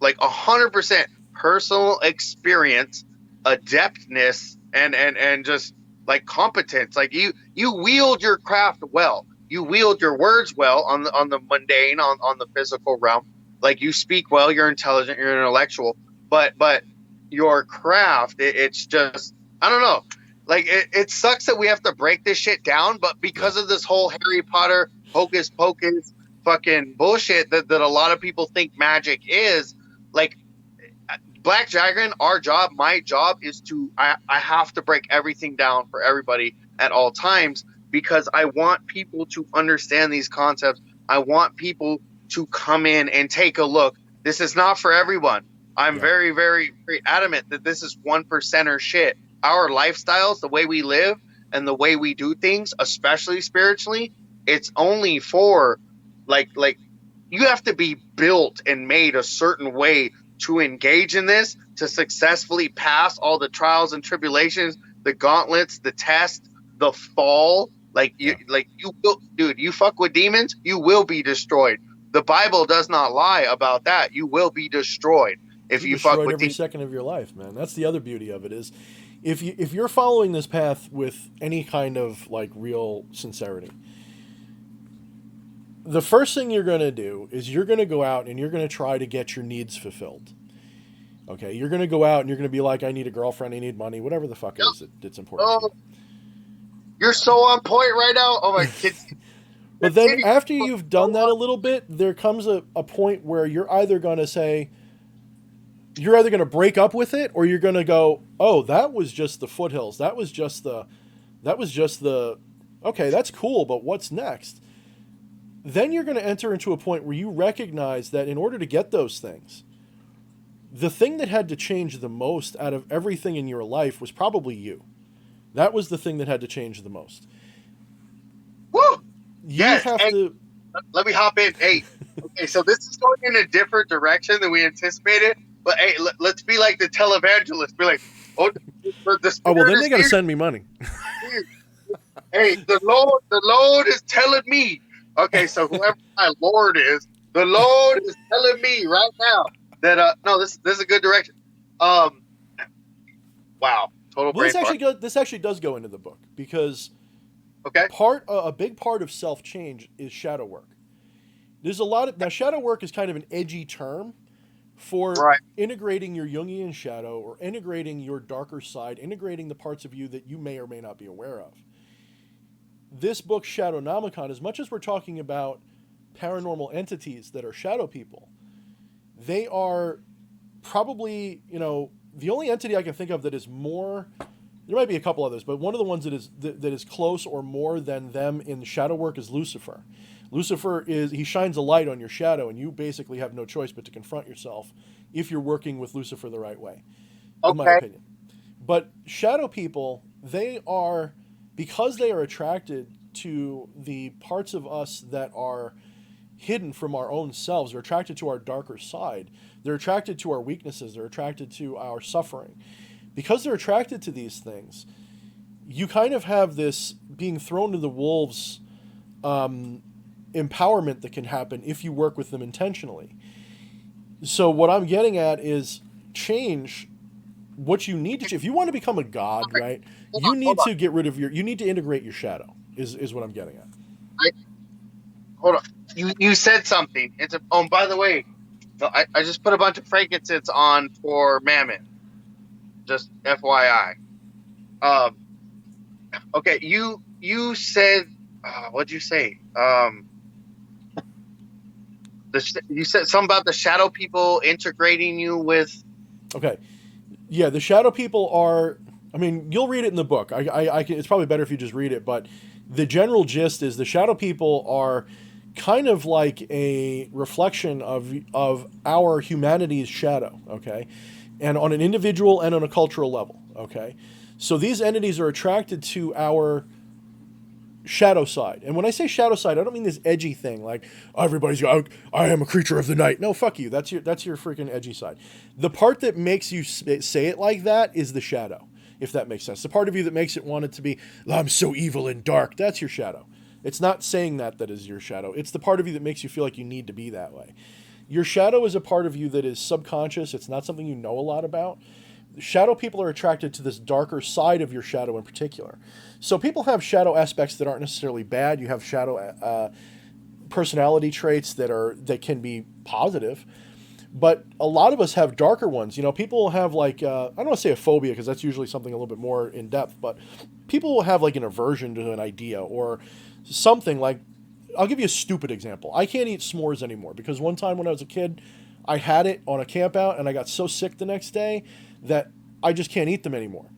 like 100% personal experience, adeptness, and just like competence. Like you wield your craft well. You wield your words well on the mundane, on the physical realm. Like you speak well, you're intelligent, you're intellectual, but your craft, it's just, I don't know. Like it sucks that we have to break this shit down, but because of this whole Harry Potter hocus pocus fucking bullshit that a lot of people think magic is, like Black Dragon, our job, my job is I have to break everything down for everybody at all times because I want people to understand these concepts. I want people to come in and take a look. This is not for everyone. I'm very, very, very adamant that this is 1%er shit. Our lifestyles, the way we live and the way we do things, especially spiritually, it's only for like you have to be built and made a certain way to engage in this, to successfully pass all the trials and tribulations, the gauntlets, the test, the fall. Like you will, dude, you fuck with demons, you will be destroyed. The Bible does not lie about that. You will be destroyed if you fuck with every second of your life, man. That's the other beauty of it is if you're following this path with any kind of like real sincerity, the first thing you're going to do is you're going to go out and you're going to try to get your needs fulfilled. Okay, you're going to go out and you're going to be like, I need a girlfriend, I need money, whatever the fuck is it's important to you. You're so on point right now. Oh my kids. But then after you've done that a little bit, there comes a point where you're either going to break up with it, or you're going to go, oh, that was just the foothills. That was just the, okay, that's cool, but what's next? Then you're going to enter into a point where you recognize that in order to get those things, the thing that had to change the most out of everything in your life was probably you. That was the thing that had to change the most. Woo! Yes. Let me hop in. Hey, okay, so this is going in a different direction than we anticipated. But hey, let's be like the televangelist. Be like, oh, well, then they got to send me money. Hey, the Lord is telling me. Okay, so whoever my Lord is, the Lord is telling me right now that no, this is a good direction. Wow, total brain fart. This actually does go into the book because a big part of self-change is shadow work. There's a lot of now shadow work is kind of an edgy term for integrating your Jungian shadow or integrating your darker side, integrating the parts of you that you may or may not be aware of. This book, Shadow Nomicon, as much as we're talking about paranormal entities that are shadow people, they are probably, the only entity I can think of that is more, there might be a couple others, but one of the ones that is close or more than them in shadow work is Lucifer. Lucifer he shines a light on your shadow, and you basically have no choice but to confront yourself if you're working with Lucifer the right way, in my opinion. But shadow people, because they are attracted to the parts of us that are hidden from our own selves, they're attracted to our darker side, they're attracted to our weaknesses, they're attracted to our suffering. Because they're attracted to these things, you kind of have this being thrown to the wolves empowerment that can happen if you work with them intentionally. So what I'm getting at is change what you need to. If you want to become a god, right, you need to get rid of you need to integrate your shadow, is what I'm getting at. Hold on. You said something. By the way, I just put a bunch of frankincense on for Mammoth. Just FYI. Um, okay, you said, what'd you say? You said something about the shadow people integrating you with. Okay. Yeah, the shadow people are. I mean, you'll read it in the book. I can, it's probably better if you just read it. But the general gist is the shadow people are kind of like a reflection of our humanity's shadow. Okay, and on an individual and on a cultural level. Okay, so these entities are attracted to our shadow side. And when I say shadow side, I don't mean this edgy thing like everybody's I am a creature of the night. No, fuck you. That's your freaking edgy side. The part that makes you say it like that is the shadow, if that makes sense. The part of you that makes it want it to be, I'm so evil and dark. That's your shadow. It's not saying that is your shadow. It's the part of you that makes you feel like you need to be that way. Your shadow is a part of you that is subconscious. It's not something you know a lot about. Shadow people are attracted to this darker side of your shadow in particular. So people have shadow aspects that aren't necessarily bad. You have shadow personality traits that can be positive, but a lot of us have darker ones. You know, people have like I don't want to say a phobia because that's usually something a little bit more in depth, but people will have like an aversion to an idea or something like. I'll give you a stupid example. I can't eat s'mores anymore because one time when I was a kid, I had it on a camp out and I got so sick the next day that I just can't eat them anymore.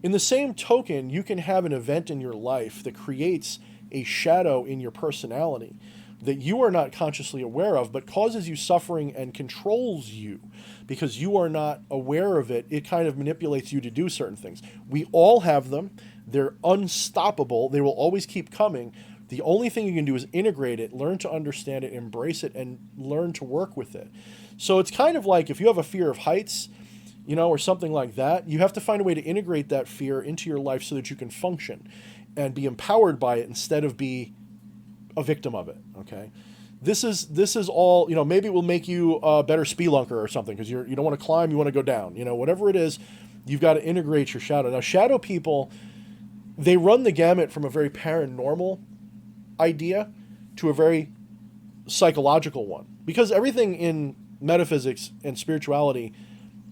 In the same token, you can have an event in your life that creates a shadow in your personality that you are not consciously aware of, but causes you suffering and controls you because you are not aware of it. It kind of manipulates you to do certain things. We all have them. They're unstoppable. They will always keep coming. The only thing you can do is integrate it, learn to understand it, embrace it, and learn to work with it. So it's kind of like if you have a fear of heights, you know, or something like that, you have to find a way to integrate that fear into your life so that you can function and be empowered by it instead of be a victim of it. Okay, this is all. You know, maybe it will make you a better spelunker or something because you don't want to climb, you want to go down. You know, whatever it is, you've got to integrate your shadow. Now, shadow people, they run the gamut from a very paranormal idea to a very psychological one because everything in metaphysics and spirituality,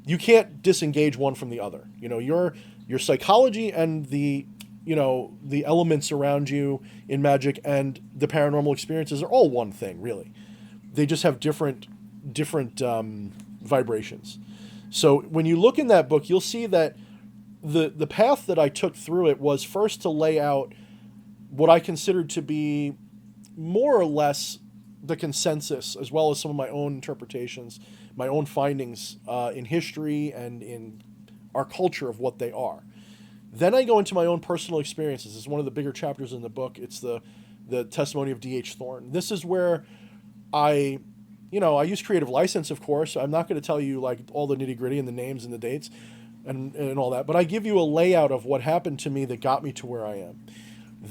you can't disengage one from the other. You know, your psychology and the elements around you in magic and the paranormal experiences are all one thing, really. They just have different vibrations. So when you look in that book, you'll see that the path that I took through it was first to lay out what I considered to be more or less the consensus, as well as some of my own interpretations, my own findings in history and in our culture of what they are. Then I go into my own personal experiences. It's one of the bigger chapters in the book. It's the testimony of D.H. Thorne. This is where I use creative license, of course. I'm not going to tell you like all the nitty gritty and the names and the dates and all that, but I give you a layout of what happened to me that got me to where I am.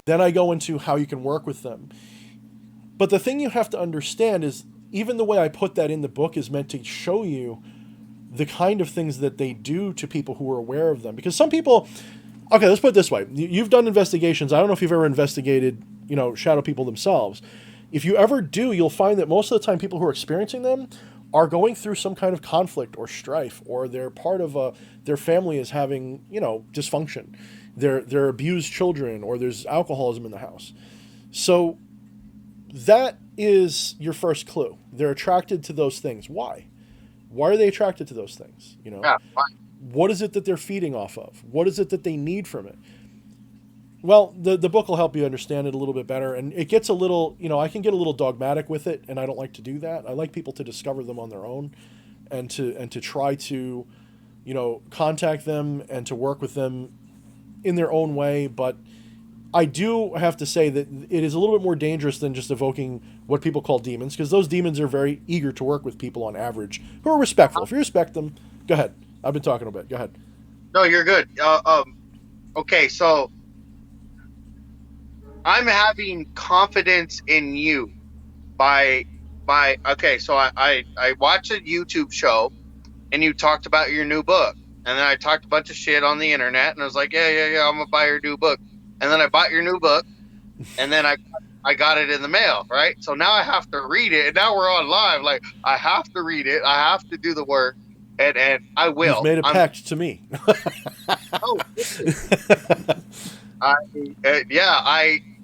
Then I go into how you can work with them. But the thing you have to understand is even the way I put that in the book is meant to show you the kind of things that they do to people who are aware of them. Because some people, okay, let's put it this way. You've done investigations. I don't know if you've ever investigated, shadow people themselves. If you ever do, you'll find that most of the time people who are experiencing them are going through some kind of conflict or strife, or they're part of their family is having, dysfunction. They're abused children, or there's alcoholism in the house. So that is your first clue. They're attracted to those things. Why? Why are they attracted to those things? Yeah, fine. What is it that they're feeding off of? What is it that they need from it? Well, the book will help you understand it a little bit better, and it gets a little, I can get a little dogmatic with it, and I don't like to do that. I like people to discover them on their own, and to try to, contact them and to work with them in their own way. But I do have to say that it is a little bit more dangerous than just evoking what people call demons, because those demons are very eager to work with people on average who are respectful. If you respect them, go ahead. I've been talking a bit. Go ahead. No, you're good. Okay, so I'm having confidence in you by okay. So I watched a YouTube show and you talked about your new book, and then I talked a bunch of shit on the internet, and I was like, yeah, I'm gonna buy your new book, and then I bought your new book, and then I got it in the mail, right? So now I have to read it, and now we're on live. Like I have to read it, I have to do the work, and I You've will. made a pact to me. Oh, I yeah,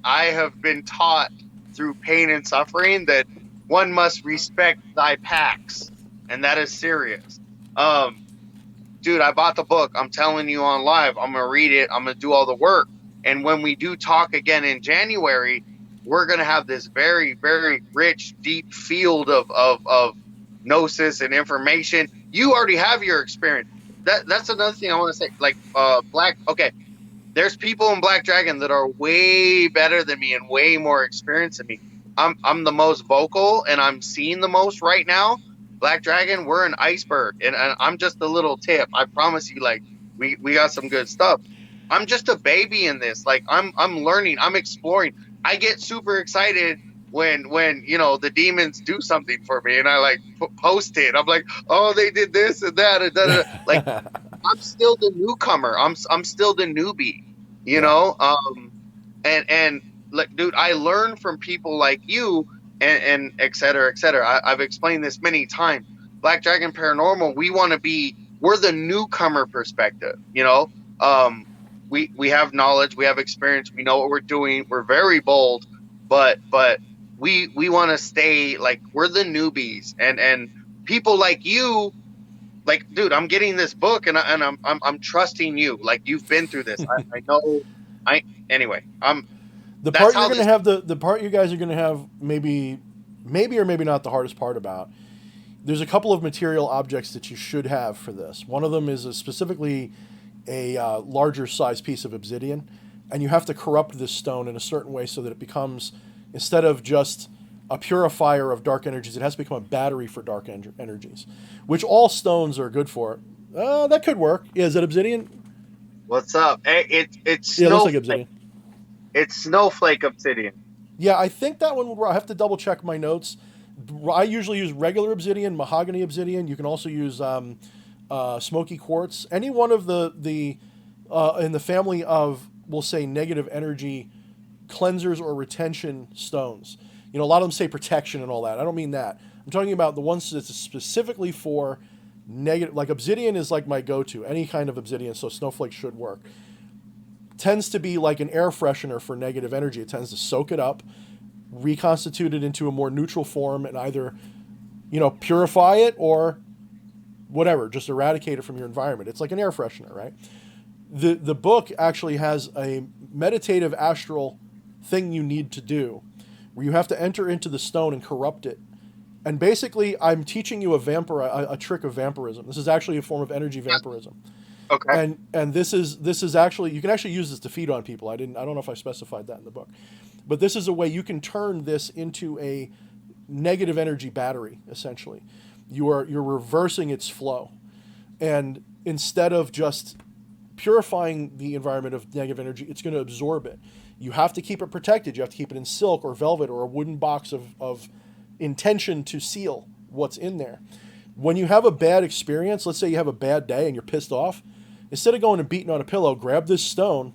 I have been taught through pain and suffering that one must respect thy pacts, and that is serious. Um, dude, I bought the book. I'm telling you on live. I'm gonna read it. I'm gonna do all the work. And when we do talk again in January, we're gonna have this very, very rich, deep field of gnosis and information. You already have your experience. That's another thing I want to say. Like black. Okay, there's people in Black Dragon that are way better than me and way more experienced than me. I'm the most vocal and I'm seeing the most right now. Black Dragon, we're an iceberg, and I'm just a little tip. I promise you, like we got some good stuff. I'm just a baby in this. Like I'm learning, I'm exploring. I get super excited when the demons do something for me, and I like post it. I'm like, oh, they did this and that, and da, da, da. Like I'm still the newcomer. I'm still the newbie, you Yeah. know. And like, dude, I learn from people like you, and et cetera, et cetera. I've explained this many times. Black Dragon Paranormal, we're the newcomer perspective, you know. Um, we have knowledge, we have experience, we know what we're doing. We're very bold, but we want to stay like we're the newbies, and people like you, like, dude, I'm getting this book, and I'm trusting you. Like, you've been through this. I know. I Anyway. The That's part you're how going to this. have the part you guys are going to have maybe or maybe not the hardest part about. There's a couple of material objects that you should have for this. One of them is specifically a larger size piece of obsidian, and you have to corrupt this stone in a certain way so that it becomes, instead of just a purifier of dark energies, it has to become a battery for dark energies, which all stones are good for. That could work. Yeah, is it obsidian? What's up? Hey, it's Yeah, it looks like snowflake. obsidian. It's snowflake obsidian. Yeah, I think that one would work. I have to double check my notes. I usually use regular obsidian, mahogany obsidian. You can also use smoky quartz. Any one of the in the family of, we'll say, negative energy cleansers or retention stones. A lot of them say protection and all that. I don't mean that. I'm talking about the ones that's specifically for negative. Like obsidian is like my go-to. Any kind of obsidian, so snowflake should work. Tends to be like an air freshener for negative energy. It tends to soak it up, reconstitute it into a more neutral form, and either purify it or whatever, just eradicate it from your environment. It's like an air freshener, right? The book actually has a meditative astral thing you need to do where you have to enter into the stone and corrupt it. And basically, I'm teaching you a trick of vampirism. This is actually a form of energy vampirism. Okay. And this is actually, you can actually use this to feed on people. I don't know if I specified that in the book. But this is a way you can turn this into a negative energy battery, essentially. You're reversing its flow. And instead of just purifying the environment of negative energy, it's going to absorb it. You have to keep it protected. You have to keep it in silk or velvet or a wooden box of intention to seal what's in there. When you have a bad experience, let's say you have a bad day and you're pissed off, instead of going and beating on a pillow, grab this stone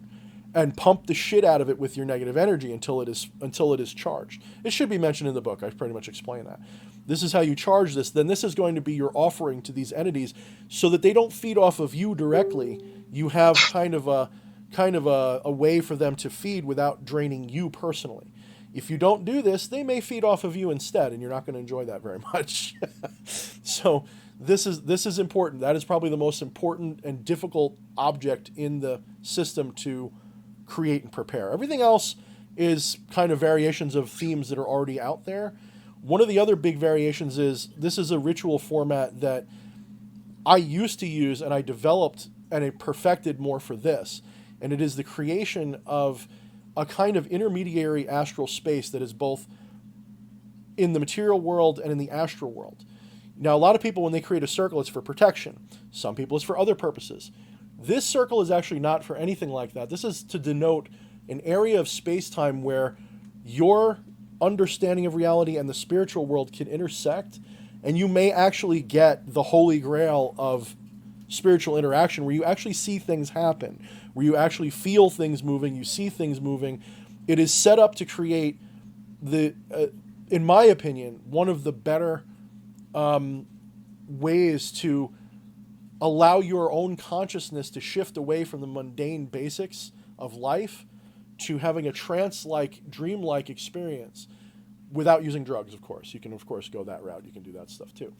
and pump the shit out of it with your negative energy until it is charged. It should be mentioned in the book. I pretty much explained that. This is how you charge this. Then this is going to be your offering to these entities, so that they don't feed off of you directly. You have kind of a way for them to feed without draining you personally. If you don't do this, they may feed off of you instead, and you're not going to enjoy that very much. So this is important. That is probably the most important and difficult object in the system to create and prepare. Everything else is kind of variations of themes that are already out there. One of the other big variations is this is a ritual format that I used to use and I developed and I perfected more for this. And it is the creation of a kind of intermediary astral space that is both in the material world and in the astral world. Now, a lot of people, when they create a circle, it's for protection. Some people, it's for other purposes. This circle is actually not for anything like that. This is to denote an area of space-time where your understanding of reality and the spiritual world can intersect, and you may actually get the holy grail of spiritual interaction where you actually see things happen, where you actually feel things moving, you see things moving. It is set up to create in my opinion, one of the better ways to allow your own consciousness to shift away from the mundane basics of life to having a trance-like, dream-like experience without using drugs, of course. You can, of course, go that route. You can do that stuff too.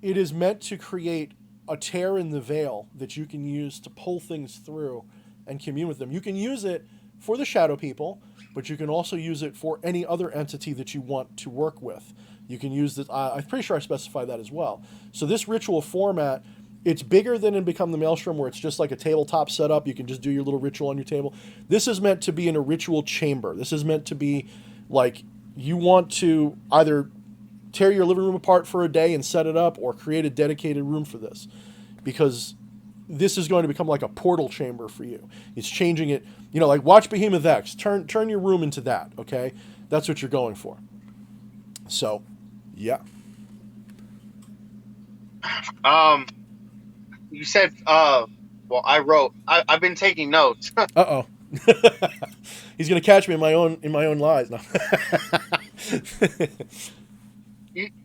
It is meant to create a tear in the veil that you can use to pull things through and commune with them. You can use it for the shadow people, but you can also use it for any other entity that you want to work with. You can use this. I'm pretty sure I specified that as well. So this ritual format, it's bigger than in Become the Maelstrom, where it's just like a tabletop setup. You can just do your little ritual on your table. This is meant to be in a ritual chamber. This is meant to be like you want to either tear your living room apart for a day and set it up, or create a dedicated room for this, because this is going to become like a portal chamber for you. It's changing it, like watch Behemoth X. Turn your room into that, okay? That's what you're going for. So, yeah. You said, well, I've been taking notes. Uh-oh. He's going to catch me in my own lies. No.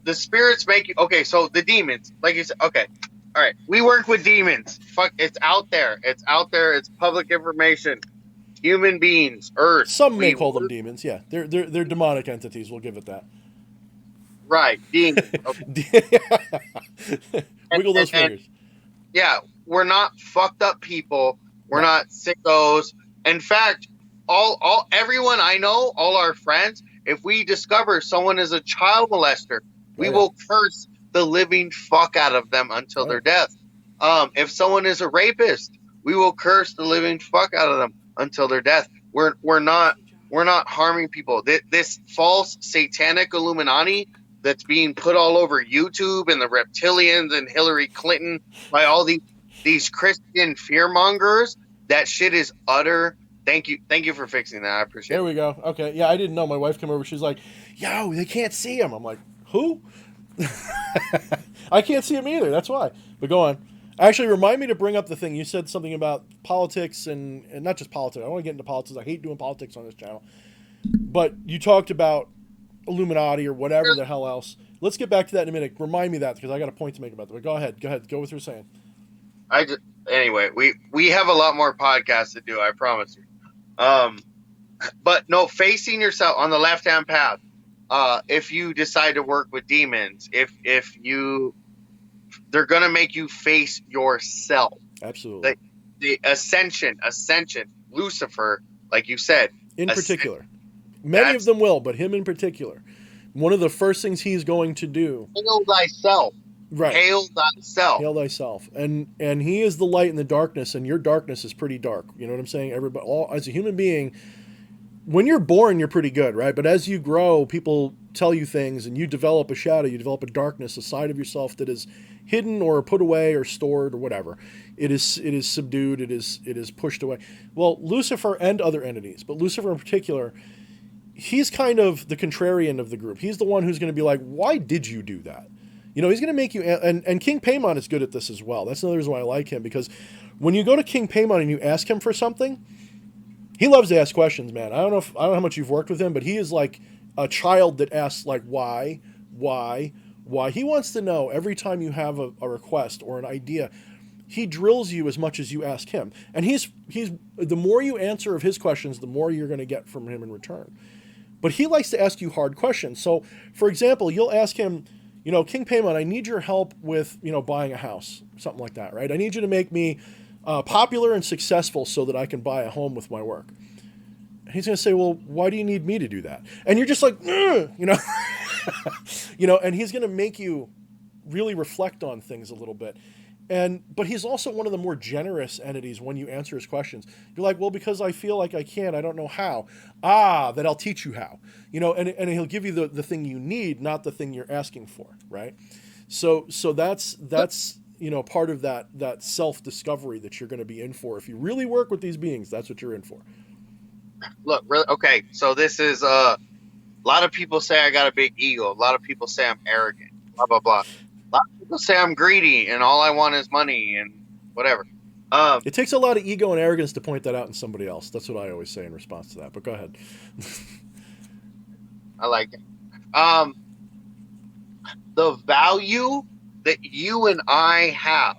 The spirits make you, okay, so the demons, like you said, okay. All right, we work with demons. Fuck, it's out there. It's public information. Human beings, Earth. Some may call them demons. Yeah, they're demonic entities. We'll give it that. Right, demons. Okay. Wiggle those fingers. Yeah, we're not fucked up people. We're not sickos. In fact, everyone I know, all our friends, if we discover someone is a child molester, we will curse the living fuck out of them until their death. If someone is a rapist, we will curse the living fuck out of them until their death. We're not harming people. This false satanic Illuminati that's being put all over YouTube and the reptilians and Hillary Clinton by all these Christian fearmongers, that shit is utter. Thank you for fixing that. I appreciate it. There we go. Okay. Yeah, I didn't know. My wife came over. She's like, yo, they can't see him. I'm like, who? I can't see him either. That's why. But go on. Actually, remind me to bring up the thing. You said something about politics and not just politics. I don't want to get into politics. I hate doing politics on this channel. But you talked about Illuminati or whatever the hell else. Let's get back to that in a minute. Remind me that, because I got a point to make about that. But go ahead. Go with what you're saying. Anyway, we have a lot more podcasts to do, I promise you. But no, facing yourself on the left-hand path. If you decide to work with demons, they're gonna make you face yourself. Absolutely. The ascension, Lucifer, like you said. In particular. Many of them will, but him in particular. One of the first things he's going to do. Hail thyself. Right. Hail thyself. Hail thyself. And he is the light in the darkness, and your darkness is pretty dark. You know what I'm saying? As a human being, when you're born, you're pretty good, right? But as you grow, people tell you things, and you develop a shadow, you develop a darkness, a side of yourself that is hidden or put away or stored or whatever. It is subdued. It is pushed away. Well, Lucifer and other entities, but Lucifer in particular, he's kind of the contrarian of the group. He's the one who's going to be like, why did you do that? He's going to make you, and King Paimon is good at this as well. That's another reason why I like him, because when you go to King Paimon and you ask him for something, he loves to ask questions, man. I don't know how much you've worked with him, but he is like a child that asks, like, why. He wants to know every time you have a request or an idea. He drills you as much as you ask him. And he's the more you answer of his questions, the more you're going to get from him in return. But he likes to ask you hard questions. So, for example, you'll ask him, King Paimon, I need your help with, buying a house, something like that, right? I need you to make me popular and successful so that I can buy a home with my work. And he's going to say, well, why do you need me to do that? And you're just like, and he's going to make you really reflect on things a little bit. But he's also one of the more generous entities when you answer his questions. You're like, well, because I feel like I can, I don't know how. Then I'll teach you how. And he'll give you the thing you need, not the thing you're asking for, right? So that's part of that self-discovery that you're going to be in for. If you really work with these beings, that's what you're in for. Look, really, okay, so this is a lot of people say I got a big ego. A lot of people say I'm arrogant, blah, blah, blah. A lot of people say I'm greedy and all I want is money and whatever. It takes a lot of ego and arrogance to point that out in somebody else. That's what I always say in response to that. But go ahead. I like it. The value that you and I have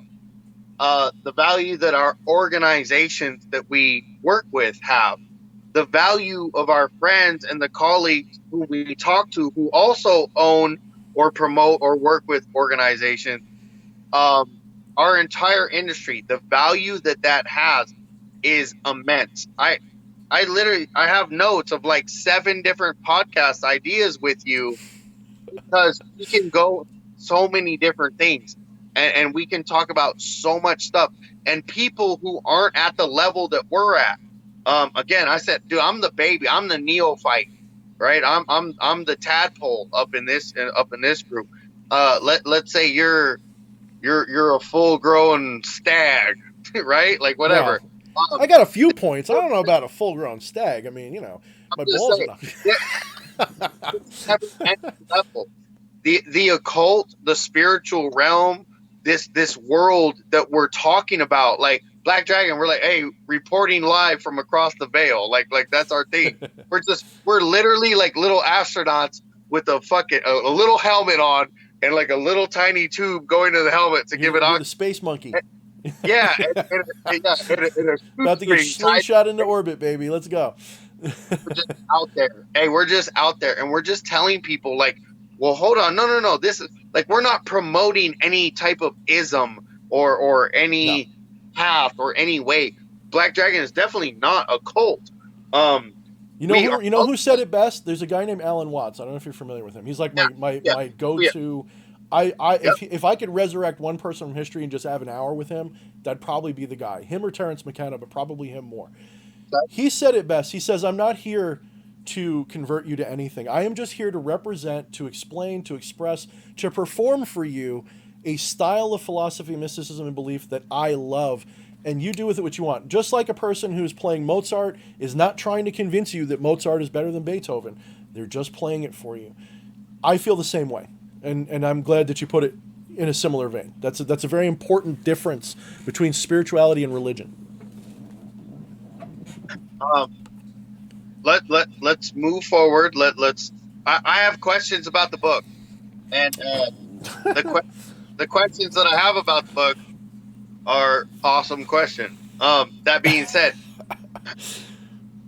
the value that our organizations that we work with have, the value of our friends and the colleagues who we talk to who also own or promote or work with organizations, um, our entire industry, the value that that has is immense. I literally I have notes of like 7 different podcast ideas with you because we can go so many different things, and we can talk about so much stuff, and people who aren't at the level that we're at. Again, I said, dude, I'm the baby, I'm the neophyte, right? I'm the tadpole up in this group. Let's say you're a full grown stag, right? Like Well, whatever. I got a few points. I don't know about a full grown stag. I mean, I'm my just balls saying, enough. yeah, never any level. The occult, the spiritual realm, this world that we're talking about, like Black Dragon, we're like, hey, reporting live from across the veil, like that's our thing. We're literally like little astronauts with a little helmet on and like a little tiny tube going to the helmet to give it You're the oxygen. space monkey. Yeah, and a About to get shoestring tied. slingshot into orbit, baby. Let's go. We're just out there. Hey, we're just out there, and we're just telling people like, well, hold on, no, no, no. This is like we're not promoting any type of ism or No. any path or any way. Black Dragon is definitely not a cult. Um, we are. You know who said it best? There's a guy named Alan Watts. I don't know if you're familiar with him. He's like Yeah, yeah, my yeah, go-to. yep. If I could resurrect one person from history and just have an hour with him, that'd probably be the guy. Him or Terrence McKenna, but probably him more. He said it best. He says, "I'm not here to convert you to anything. I am just here to represent, to explain, to express, to perform for you a style of philosophy, mysticism, and belief that I love. And you do with it what you want. Just like a person who's playing Mozart is not trying to convince you that Mozart is better than Beethoven. They're just playing it for you. I feel the same way. And I'm glad that you put it in a similar vein. That's a very important difference between spirituality and religion. Um, let's move forward. Let's. I have questions about the book, and the que- the questions that I have about the book are awesome question. That being said,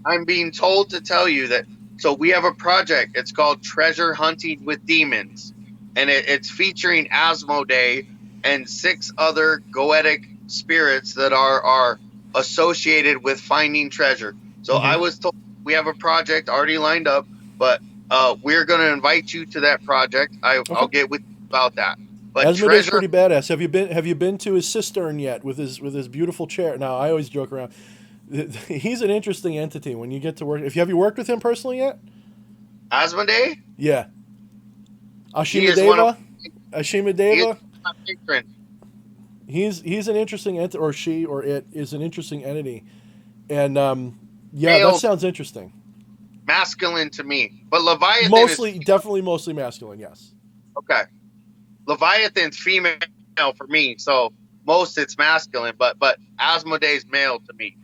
I'm being told to tell you that. So we have a project. It's called Treasure Hunting with Demons, and it's featuring Asmodee and 6 other goetic spirits that are associated with finding treasure. So I Mm-hmm. was told we have a project already lined up, but we're going to invite you to that project. Okay. I'll get with you about that. But Asmodee's treasure, pretty badass. Have you been to his cistern yet with his beautiful chair? Now I always joke around. He's an interesting entity when you get to work. Have you worked with him personally yet? Asmodee, Yeah, he Ashima is one of Deva. Ashima he is Deva. my patron. He's an interesting entity, or she or it is an interesting entity, and yeah, that Male, sounds interesting. masculine to me, but Leviathan is Mostly, definitely, mostly masculine. Yes. okay. Leviathan's female for me, so most it's masculine, but Asmodee's male to me.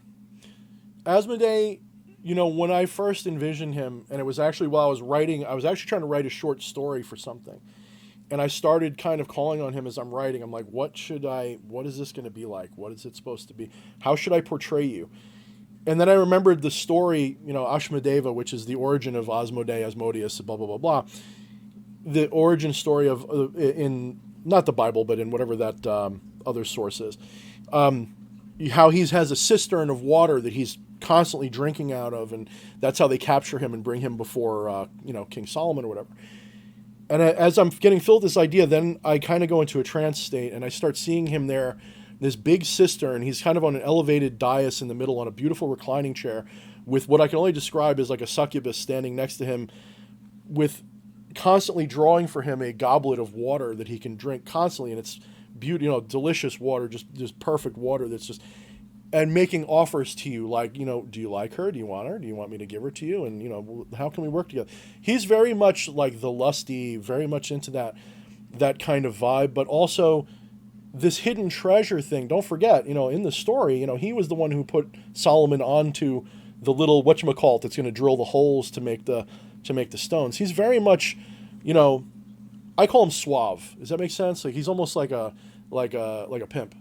Asmodee, when I first envisioned him, and it was actually while I was writing, I was actually trying to write a short story for something. And I started kind of calling on him as I'm writing. I'm like, what is this going to be like? What is it supposed to be? How should I portray you? And then I remembered the story, Ashmadeva, which is the origin of Asmodee, Asmodeus, blah, blah, blah, blah. The origin story of, in, not the Bible, but in whatever that other source is. How he has a cistern of water that he's constantly drinking out of, and that's how they capture him and bring him before, King Solomon or whatever. And as I'm getting filled with this idea, then I kind of go into a trance state, and I start seeing him there, this big cistern. He's kind of on an elevated dais in the middle on a beautiful reclining chair with what I can only describe as like a succubus standing next to him with constantly drawing for him a goblet of water that he can drink constantly. And it's beauty, delicious water, just perfect water that's just, and making offers to you like, do you like her? Do you want her? Do you want me to give her to you? And, how can we work together? He's very much like the lusty, very much into that kind of vibe, but also this hidden treasure thing. Don't forget, in the story, he was the one who put Solomon onto the little whatchamacallit that's going to drill the holes to make the stones. He's very much, I call him suave. Does that make sense? Like he's almost like like a pimp.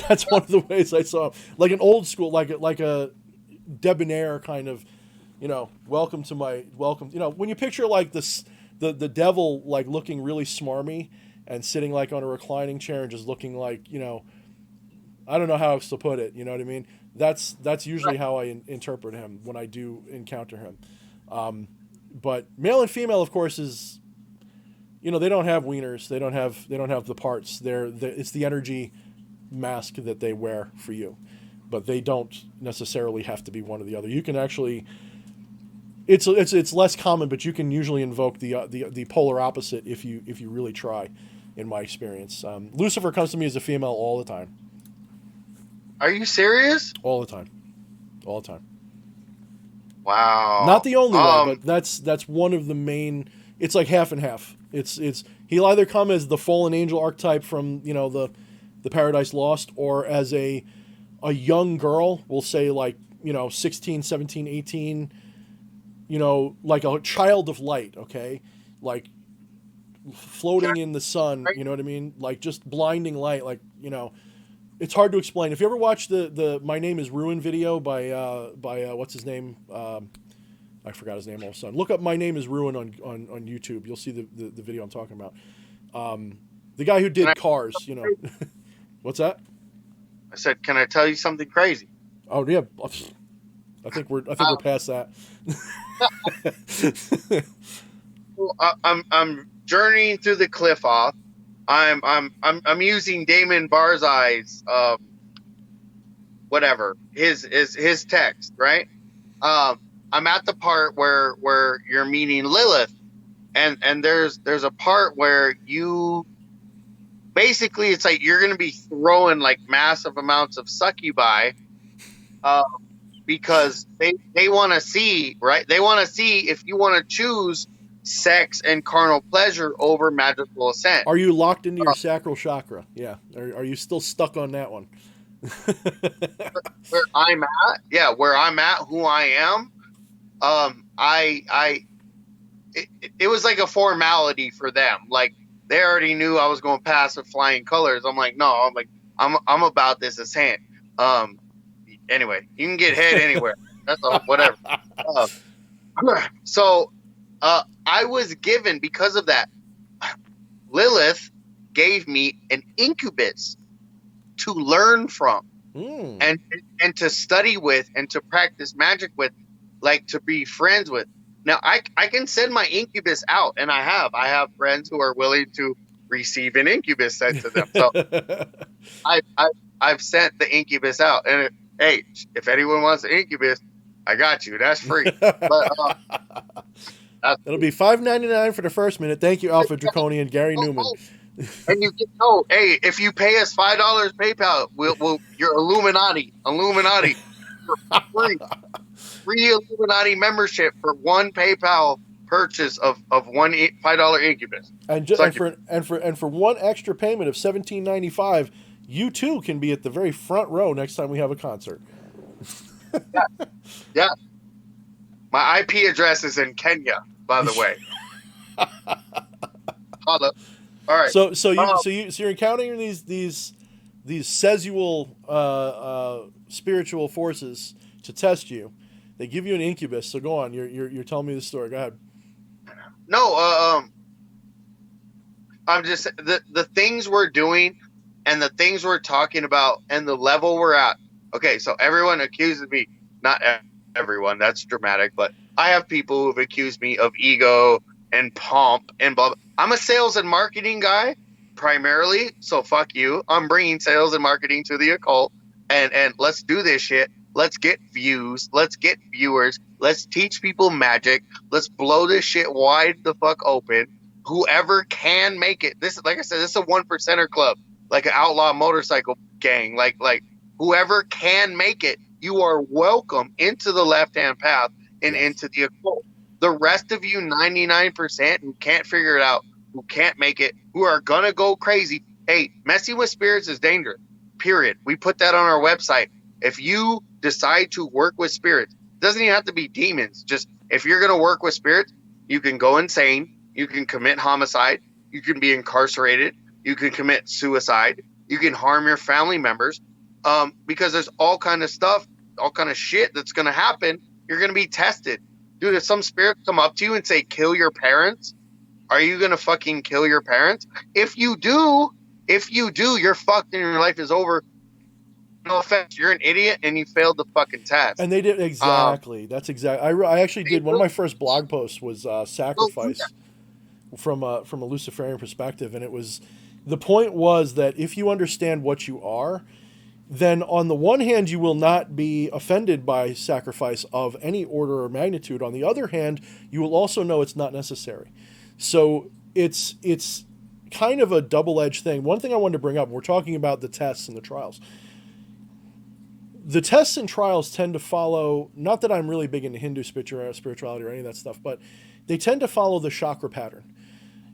That's one of the ways I saw him. Like an old school, like a debonair kind of, welcome to my welcome. When you picture like this, the devil like looking really smarmy and sitting like on a reclining chair and just looking like, I don't know how else to put it. You know what I mean? That's usually how I interpret him when I do encounter him. But male and female, of course, is, they don't have wieners. They don't have the parts. It's the energy mask that they wear for you, but they don't necessarily have to be one or the other. You can actually, it's less common, but you can usually invoke the polar opposite if you really try. In my experience, Lucifer comes to me as a female all the time. Are you serious? All the time. All the time. Wow. Not the only way, but that's one of the main. It's like half and half. It's he'll either come as the fallen angel archetype from the Paradise Lost, or as a young girl. We'll say like 16, 17, 18. Like a child of light. Okay, like floating in the sun. You know what I mean? Like just blinding light. Like it's hard to explain. If you ever watch the My Name Is Ruin video by what's his name? I forgot his name all of a sudden. Look up My Name Is Ruin on YouTube. You'll see the video I'm talking about. The guy who did Cars, What's that? I said, can I tell you something crazy? Oh yeah. I think we're past that. Well, I'm journeying through the cliff off. I'm using Damon Barzai's whatever his text, right? I'm at the part where you're meeting Lilith, and there's a part where you basically, it's like you're gonna be throwing like massive amounts of succubi, because they want to see, right? They want to see if you want to choose sex and carnal pleasure over magical ascent. Are you locked into your sacral chakra? Yeah. Are you still stuck on that one? Where I'm at, where I'm at, who I am. It was like a formality for them. Like they already knew I was going to pass with flying colors. I'm like, no, I'm about this ascent. Anyway, you can get head anywhere. That's all, whatever. So I was given, because of that, Lilith gave me an incubus to learn from, and to study with, and to practice magic with, like to be friends with. Now I can send my incubus out, and I have friends who are willing to receive an incubus sent to them. So I've sent the incubus out, and hey, if anyone wants an incubus, I got you. That's free. But it'll be $5.99 for the first minute. Thank you, Alpha Draconian Gary Newman. And you can hey, if you pay us $5 PayPal, we'll you're Illuminati. Free Illuminati membership for one PayPal purchase of one $5 incubus. And for one extra payment of $17.95, you too can be at the very front row next time we have a concert. Yeah. My IP address is in Kenya, by the way. All right. So you're encountering these sexual spiritual forces to test you. They give you an incubus. So go on. You're telling me the story. Go ahead. No, I'm just the things we're doing and the things we're talking about and the level we're at. Okay, so everyone accuses me, not everyone, that's dramatic, but I have people who've accused me of ego and pomp and blah, blah. I'm a sales and marketing guy primarily, so fuck you. I'm bringing sales and marketing to the occult, and let's do this shit. Let's get views. Let's get viewers. Let's teach people magic. Let's blow this shit wide the fuck open. Whoever can make it. This, like I said, this is a 1%er club, like an outlaw motorcycle gang. Like whoever can make it, you are welcome into the left-hand path and into the occult. The rest of you, 99%, who can't figure it out, who can't make it, who are gonna go crazy. Hey, messing with spirits is dangerous. Period. We put that on our website. If you decide to work with spirits, it doesn't even have to be demons. Just if you're going to work with spirits, you can go insane. You can commit homicide. You can be incarcerated. You can commit suicide. You can harm your family members, because there's all kind of stuff, all kind of shit that's going to happen. You're going to be tested. Dude, if some spirit come up to you and say, kill your parents, are you going to fucking kill your parents? If you do, you're fucked and your life is over. No offense, you're an idiot and you failed the fucking test. And they did exactly. That's exactly. I actually did one of my first blog posts was sacrifice from a Luciferian perspective, and it was the point was that if you understand what you are, then on the one hand you will not be offended by sacrifice of any order or magnitude. On the other hand, you will also know it's not necessary. So it's kind of a double-edged thing. One thing I wanted to bring up, we're talking about the tests and the trials. The tests and trials tend to follow, not that I'm really big into Hindu spirituality or any of that stuff, but they tend to follow the chakra pattern.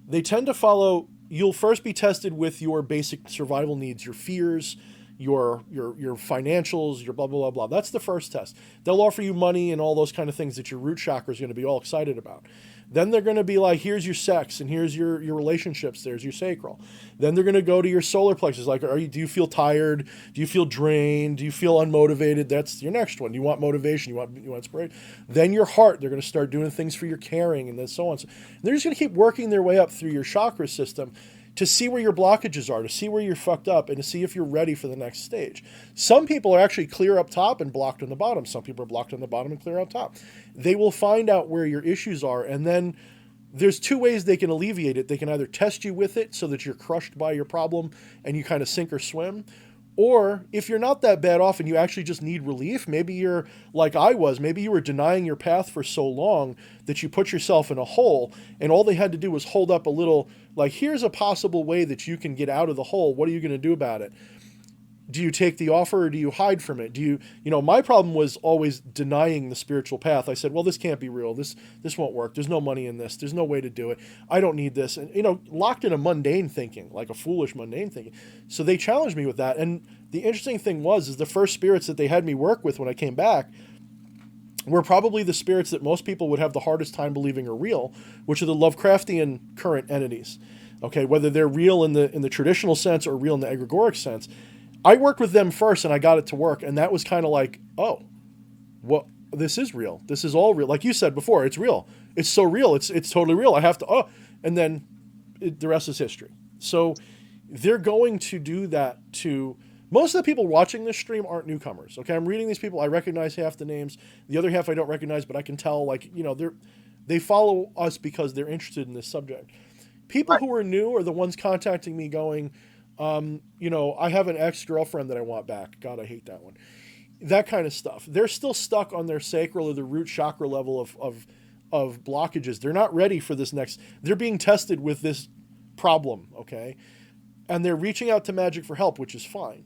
They tend to follow, you'll first be tested with your basic survival needs, your fears, your financials, your blah, blah, blah, blah. That's the first test. They'll offer you money and all those kind of things that your root chakra is going to be all excited about. Then they're going to be like, here's your sex and here's your relationships. There's your sacral. Then they're going to go to your solar plexus. Like, do you feel tired? Do you feel drained? Do you feel unmotivated? That's your next one. You want motivation. You want inspiration. Then your heart. They're going to start doing things for your caring and then so on. So they're just going to keep working their way up through your chakra system to see where your blockages are, to see where you're fucked up, and to see if you're ready for the next stage. Some people are actually clear up top and blocked on the bottom. Some people are blocked on the bottom and clear up top. They will find out where your issues are, and then there's two ways they can alleviate it. They can either test you with it so that you're crushed by your problem and you kind of sink or swim, or if you're not that bad off and you actually just need relief, maybe you're like I was, maybe you were denying your path for so long that you put yourself in a hole, and all they had to do was hold up a little, like, here's a possible way that you can get out of the hole. What are you going to do about it? Do you take the offer or do you hide from it? My problem was always denying the spiritual path. I said, well, this can't be real. This won't work. There's no money in this. There's no way to do it. I don't need this. And, locked in a mundane thinking, like a foolish mundane thinking. So they challenged me with that. And the interesting thing is the first spirits that they had me work with when I came back were probably the spirits that most people would have the hardest time believing are real, which are the Lovecraftian current entities. Okay, whether they're real in the traditional sense or real in the egregoric sense. I worked with them first and I got it to work, and that was kind of like, oh, well, this is real. This is all real. Like you said before, it's real. It's so real. It's totally real. I have to, and then the rest is history. So they're going to do that to, most of the people watching this stream aren't newcomers. Okay, I'm reading these people. I recognize half the names. The other half I don't recognize, but I can tell, they follow us because they're interested in this subject. People who are new are the ones contacting me going, I have an ex-girlfriend that I want back. God, I hate that one. That kind of stuff. They're still stuck on their sacral or the root chakra level of blockages. They're not ready for this next. They're being tested with this problem, okay? And they're reaching out to magic for help, which is fine.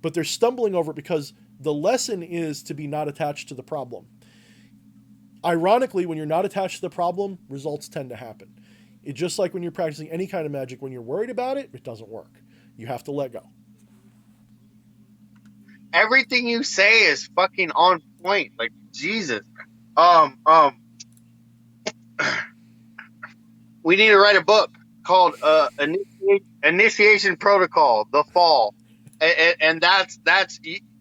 But they're stumbling over it because the lesson is to be not attached to the problem. Ironically, when you're not attached to the problem, results tend to happen. It's just like when you're practicing any kind of magic. When you're worried about it, it doesn't work. You have to let go. Everything you say is fucking on point. Like, Jesus. We need to write a book called Initiation Protocol, The Fall. And that's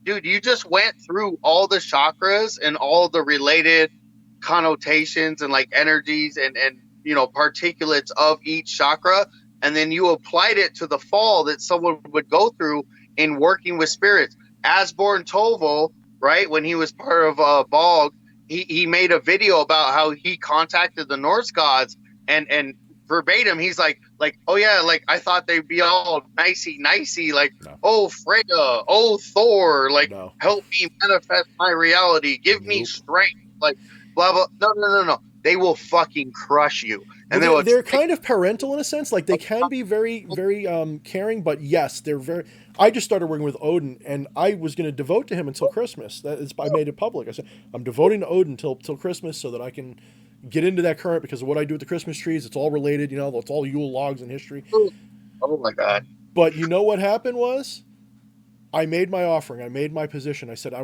dude, you just went through all the chakras and all the related connotations and like energies and particulates of each chakra, and then you applied it to the fall that someone would go through in working with spirits. Asborn Toval, right, when he was part of Bog, he made a video about how he contacted the Norse gods, and verbatim he's like, oh yeah, like I thought they'd be all nicey, like, no. Oh Freya, oh Thor, like, no. Help me manifest my reality, give me strength, like blah blah. No. They will fucking crush you. And they're kind of parental in a sense. Like, they can be very, very caring, but yes, they're very... I just started working with Odin, and I was going to devote to him until Christmas. I made it public. I said, I'm devoting to Odin till Christmas so that I can get into that current, because of what I do with the Christmas trees. It's all related, it's all Yule logs and history. Oh my God. But you know what happened was, I made my offering. I made my position. I said,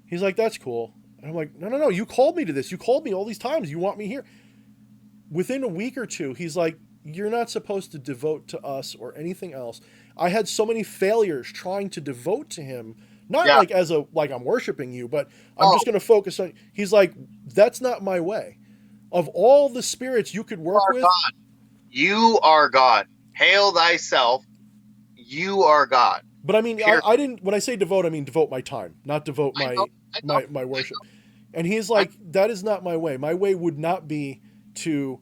He's like, that's cool. And I'm like, no, you called me to this. You called me all these times. You want me here. Within a week or two, he's like, you're not supposed to devote to us or anything else. I had so many failures trying to devote to him, not Yeah. like as a like I'm worshiping you, but I'm Oh, just going to focus on. He's like, that's not my way. Of all the spirits you could you work are with, God. You are God. Hail thyself. You are God. but I mean, Period. I didn't. When I say devote, I mean devote my time, not devote I know. my I know. my I worship. And he's know. like, that is not my way. My way would not be to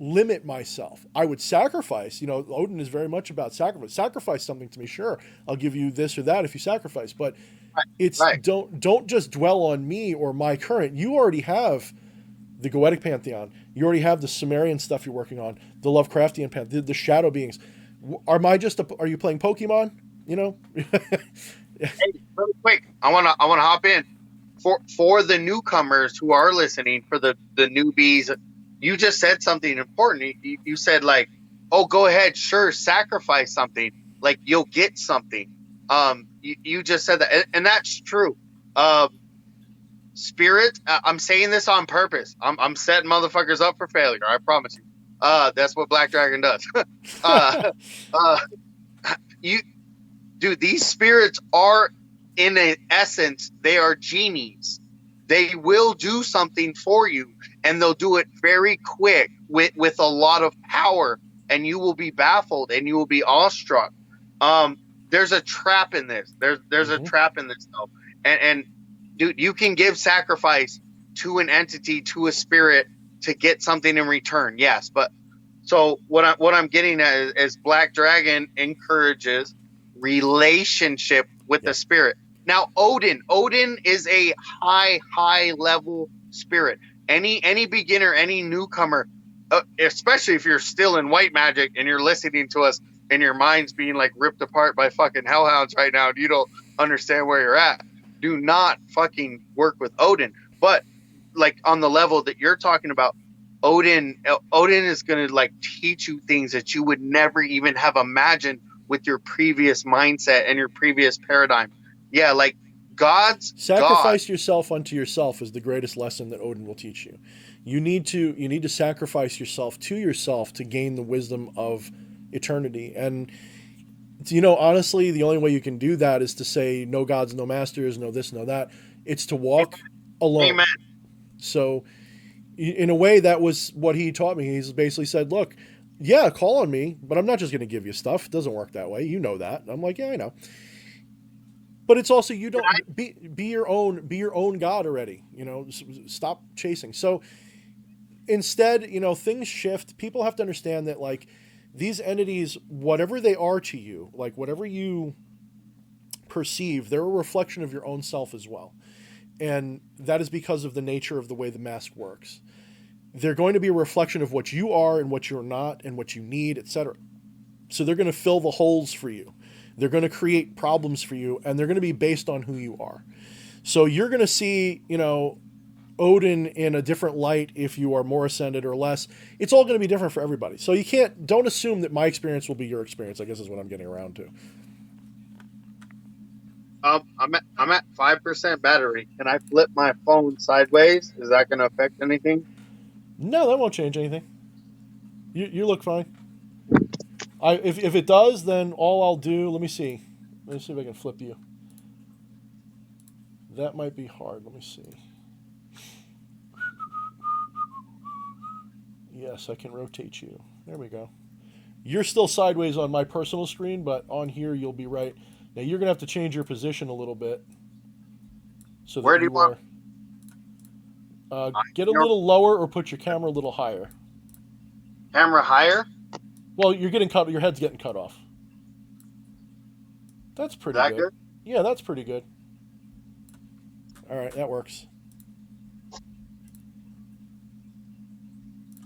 limit myself. I would sacrifice. You know, Odin is very much about sacrifice. Sacrifice something to me, sure. I'll give you this or that if you sacrifice. But Right. it's Right. don't just dwell on me or my current. You already have the Goetic pantheon. You already have the Sumerian stuff you're working on, the Lovecraftian pantheon, the shadow beings. Are you playing Pokemon? You know. Hey, really quick. I wanna hop in for the newcomers who are listening, for the newbies. You just said something important. You said like, oh, go ahead, sure, sacrifice something, like you'll get something. You just said that, and that's true. Um, Spirit, I'm saying this on purpose. I'm setting motherfuckers up for failure. I promise you. That's what Black Dragon does. uh, uh, you, dude, these spirits are, in a essence, they are genies. They will do something for you, and they'll do it very quick with a lot of power, and you will be baffled and you will be awestruck. There's a trap in this. There's a Hmm. trap in this though, and dude, you can give sacrifice to an entity, to a spirit, to get something in return. Yes, but so what I'm getting at is Black Dragon encourages relationship with the Yep. spirit. Now Odin is a high level spirit. Any beginner, any newcomer, especially if you're still in white magic and you're listening to us and your mind's being like ripped apart by fucking hellhounds right now and you don't understand where you're at, do not fucking work with Odin. But like on the level that you're talking about, Odin is going to like teach you things that you would never even have imagined with your previous mindset and your previous paradigm. Yeah, like God's God. Sacrifice yourself unto yourself is the greatest lesson that Odin will teach you. You need to sacrifice yourself to gain the wisdom of eternity. And honestly, the only way you can do that is to say no gods, no masters, no this, no that. It's to walk alone. Amen. So in a way, that was what he taught me. He's basically said, look, yeah, call on me, but I'm not just going to give you stuff. It doesn't work that way. You know that. And I'm like, yeah, I know. But it's also, you don't be your own god already. Stop chasing. So instead, things shift. People have to understand that, like, these entities, whatever they are to you, like whatever you perceive, they're a reflection of your own self as well. And that is because of the nature of the way the mask works. They're going to be a reflection of what you are and what you're not and what you need, etc. So they're going to fill the holes for you. They're going to create problems for you, and they're going to be based on who you are. So you're going to see, Odin in a different light if you are more ascended or less. It's all going to be different for everybody. So don't assume that my experience will be your experience, I guess is what I'm getting around to. I'm at 5% battery. Can I flip my phone sideways? Is that going to affect anything? No, that won't change anything. You look fine. If it does, then all I'll do, let me see. Let me see if I can flip you. That might be hard. Let me see. Yes, I can rotate you. There we go. You're still sideways on my personal screen, but on here you'll be right. Now you're gonna have to change your position a little bit so that Where do you you want are. Get a your little lower or put your camera a little higher. camera higher? Well, you're getting cut. Your head's getting cut off. That's Is pretty that good. good? Yeah, that's pretty good. All right, that works.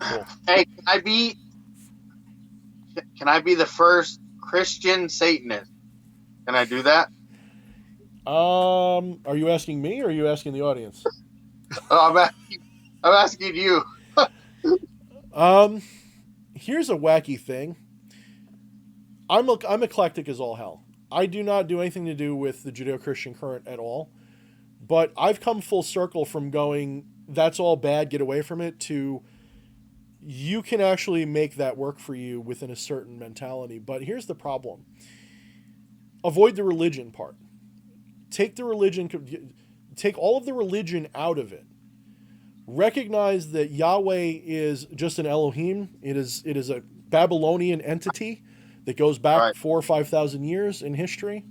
Cool. Hey, can I be the first Christian Satanist? Can I do that? Are you asking me or are you asking the audience? Oh, I'm asking you. Um, Here's a wacky thing. I'm eclectic as all hell. I do not do anything to do with the Judeo-Christian current at all. But I've come full circle from going, that's all bad, get away from it, to you can actually make that work for you within a certain mentality. But here's the problem: avoid the religion part. Take the religion, take all of the religion out of it. Recognize that Yahweh is just an Elohim. It is a Babylonian entity that goes back Right. 4,000 or 5,000 years in history.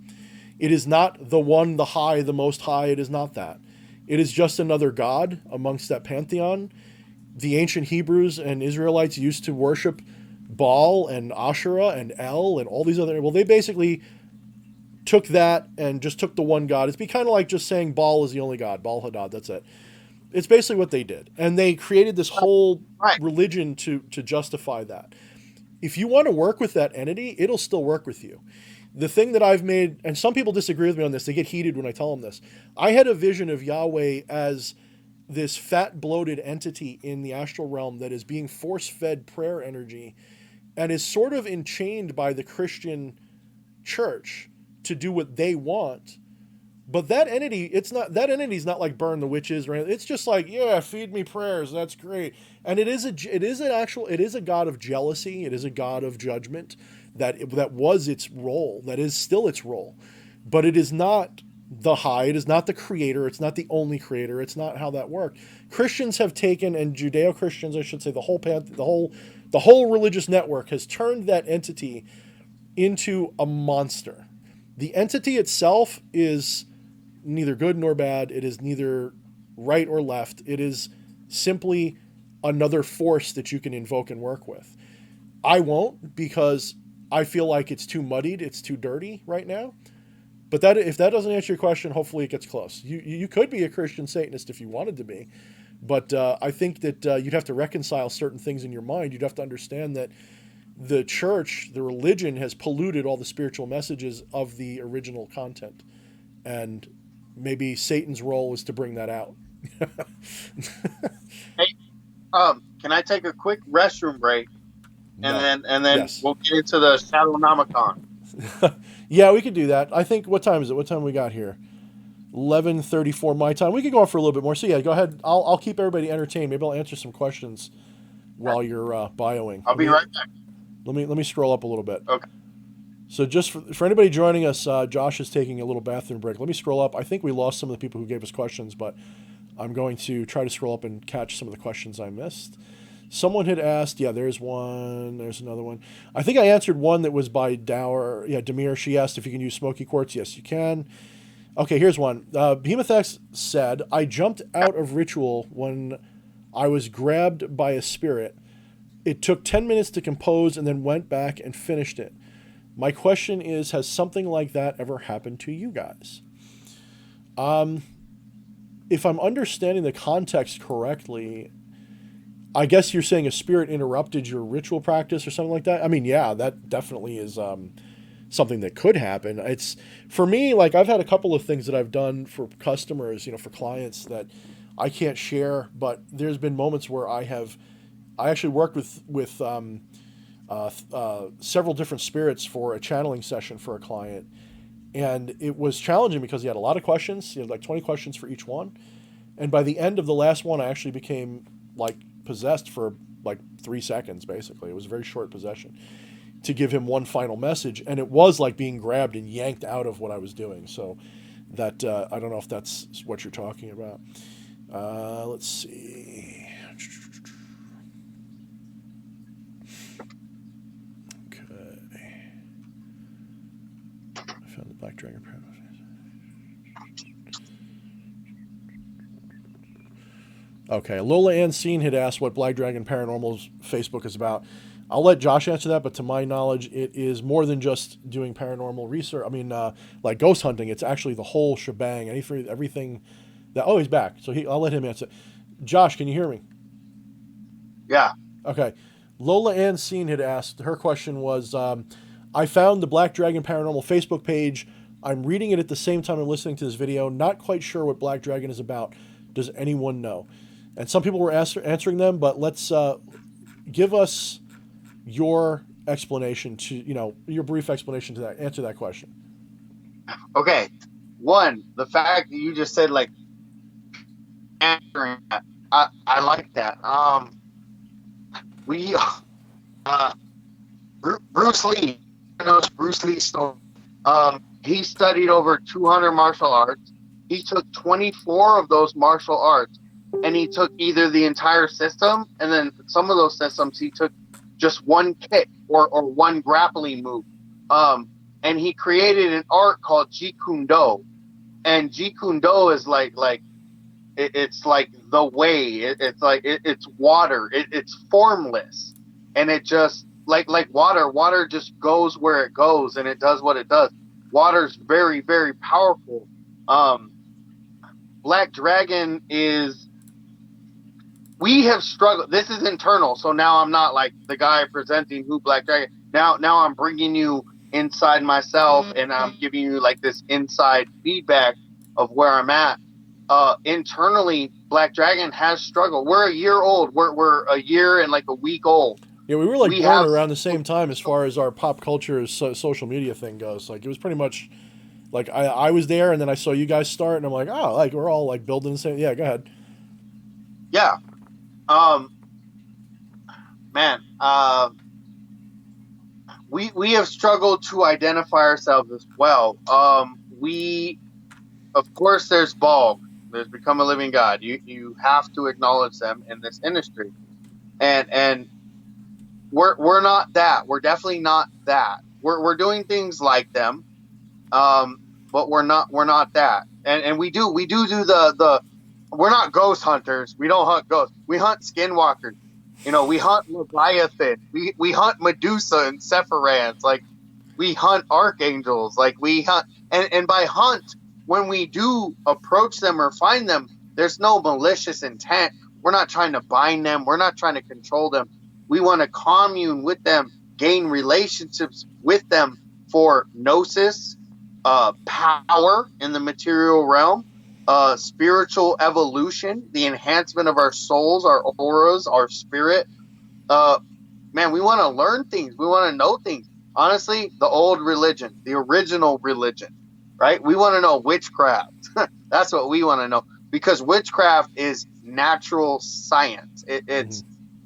It is not the one, the high, the most high. It is not that. It is just another god amongst that pantheon. The ancient Hebrews and Israelites used to worship Baal and Asherah and El and all these other. Well, they basically took that and just took the one god. It'd be kind of like just saying Baal is the only god, Baal Hadad. That's it. It's basically what they did, and they created this whole Right. religion to justify that. If you want to work with that entity, it'll still work with you. The thing that I've made, and some people disagree with me on this, they get heated when I tell them this. I had a vision of Yahweh as this fat, bloated entity in the astral realm that is being force fed prayer energy and is sort of enchained by the Christian church to do what they want. But that entity, it's not that entity's not like burn the witches or anything. It's just like, yeah, feed me prayers. That's great. And it is a god of jealousy. It is a god of judgment. That was its role. That is still its role. But it is not the high. It is not the creator. It's not the only creator. It's not how that worked. Christians have taken, and Judeo-Christians, I should say, the whole religious network has turned that entity into a monster. The entity itself is neither good nor bad. It is neither right or left. It is simply another force that you can invoke and work with. I won't, because I feel like it's too muddied. It's too dirty right now. But if that doesn't answer your question, hopefully it gets close. You could be a Christian Satanist if you wanted to be. But I think that you'd have to reconcile certain things in your mind. You'd have to understand that the church, the religion, has polluted all the spiritual messages of the original content. And maybe Satan's role is to bring that out. Hey, can I take a quick restroom break, and No. then Yes. we'll get into the Shadow Nomicon. Yeah, we could do that. I think, what time is it? What time we got here? 11:34 my time. We could go on for a little bit more. So yeah, go ahead. I'll keep everybody entertained. Maybe I'll answer some questions while you're bioing. I'll be right back. Let me scroll up a little bit. Okay. So just for anybody joining us, Josh is taking a little bathroom break. Let me scroll up. I think we lost some of the people who gave us questions, but I'm going to try to scroll up and catch some of the questions I missed. Someone had asked, yeah, there's one, there's another one. I think I answered one that was by Dower, yeah, Demir. She asked if you can use smoky quartz. Yes, you can. Okay, here's one. Behemoth X said, I jumped out of ritual when I was grabbed by a spirit. It took 10 minutes to compose and then went back and finished it. My question is, has something like that ever happened to you guys? If I'm understanding the context correctly, I guess you're saying a spirit interrupted your ritual practice or something like that. I mean, yeah, that definitely is something that could happen. It's, for me, like, I've had a couple of things that I've done for customers, for clients that I can't share, but there's been moments where I actually worked with several different spirits for a channeling session for a client, and it was challenging because he had a lot of questions. He had like 20 questions for each one, and by the end of the last one, I actually became like possessed for like 3 seconds. Basically, it was a very short possession to give him one final message, and it was like being grabbed and yanked out of what I was doing. So that I don't know if that's what you're talking about. Let's see. Found the Black Dragon Paranormal. Okay, Lola Ann Scene had asked what Black Dragon Paranormal's Facebook is about. I'll let Josh answer that, but to my knowledge, it is more than just doing paranormal research. I mean, like ghost hunting. It's actually the whole shebang. Everything that. Oh, he's back. So I'll let him answer. Josh, can you hear me? Yeah. Okay. Lola Ann Scene had asked. Her question was. I found the Black Dragon Paranormal Facebook page. I'm reading it at the same time I'm listening to this video. Not quite sure what Black Dragon is about. Does anyone know? And some people were answering them, but let's give us your explanation to, your brief explanation to that. Answer that question. Okay. One, the fact that you just said, like, answering that, I like that. We uh, Bruce Lee, knows Bruce Lee's story. He studied over 200 martial arts. He took 24 of those martial arts, and he took either the entire system, and then some of those systems he took just one kick or one grappling move. Um, and he created an art called Jeet Kune Do, and Jeet Kune Do is it's like the way. It's like it's water. It's formless, and it just like water. Water just goes where it goes, and it does what it does. Water's very very powerful. Um, Black Dragon is. We have struggled. This is internal, so now I'm not like the guy presenting who Black Dragon. Now I'm bringing you inside myself, and I'm giving you like this inside feedback of where I'm at. Internally, Black Dragon has struggled. We're a year old. We're a year and like a week old. Yeah, we were like We born have around the same time as far as our pop culture social media thing goes. Like it was pretty much like I was there, and then I saw you guys start, and I'm like, oh, like we're all like building the same. Yeah, go ahead. yeah. Man. We have struggled to identify ourselves as well. We of course there's Balg. There's Become a Living God. You have to acknowledge them in this industry, and we're not that. We're definitely not that. We're doing things like them, but we're not that. And we do the we're not ghost hunters. We don't hunt ghosts. We hunt skinwalkers. We hunt Leviathan. We hunt Medusa and Sephirans. Like we hunt archangels. Like we hunt, and by hunt, when we do approach them or find them, there's no malicious intent. We're not trying to bind them. We're not trying to control them. We want to commune with them, gain relationships with them for gnosis, power in the material realm, spiritual evolution, the enhancement of our souls, our auras, our spirit. Uh, Man, we want to learn things. We want to know things. Honestly, the old religion, the original religion, right? We want to know witchcraft. That's what we want to know, because witchcraft is natural science.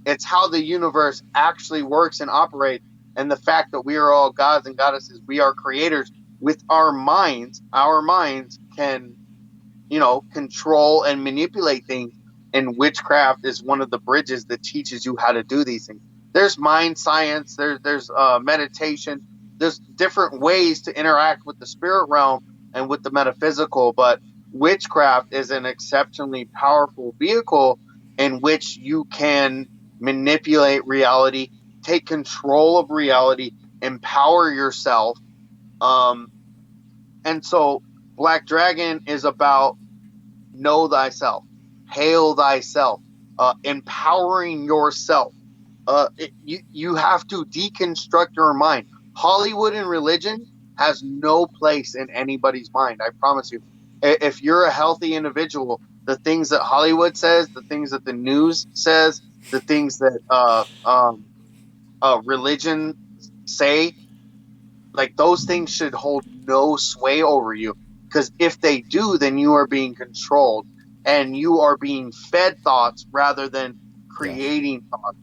It's how the universe actually works and operates, and the fact that we are all gods and goddesses. We are creators with our minds. Our minds can control and manipulate things. And witchcraft is one of the bridges that teaches you how to do these things. There's mind science, there's meditation, there's different ways to interact with the spirit realm and with the metaphysical, but witchcraft is an exceptionally powerful vehicle in which you can manipulate reality, take control of reality, empower yourself. And so Black Dragon is about know thyself, hail thyself, empowering yourself. You have to deconstruct your mind. Hollywood and religion has no place in anybody's mind. I promise you. If you're a healthy individual, the things that Hollywood says, the things that the news says, the things that religion say, like those things should hold no sway over you. Because if they do, then you are being controlled, and you are being fed thoughts rather than Yeah. creating thoughts.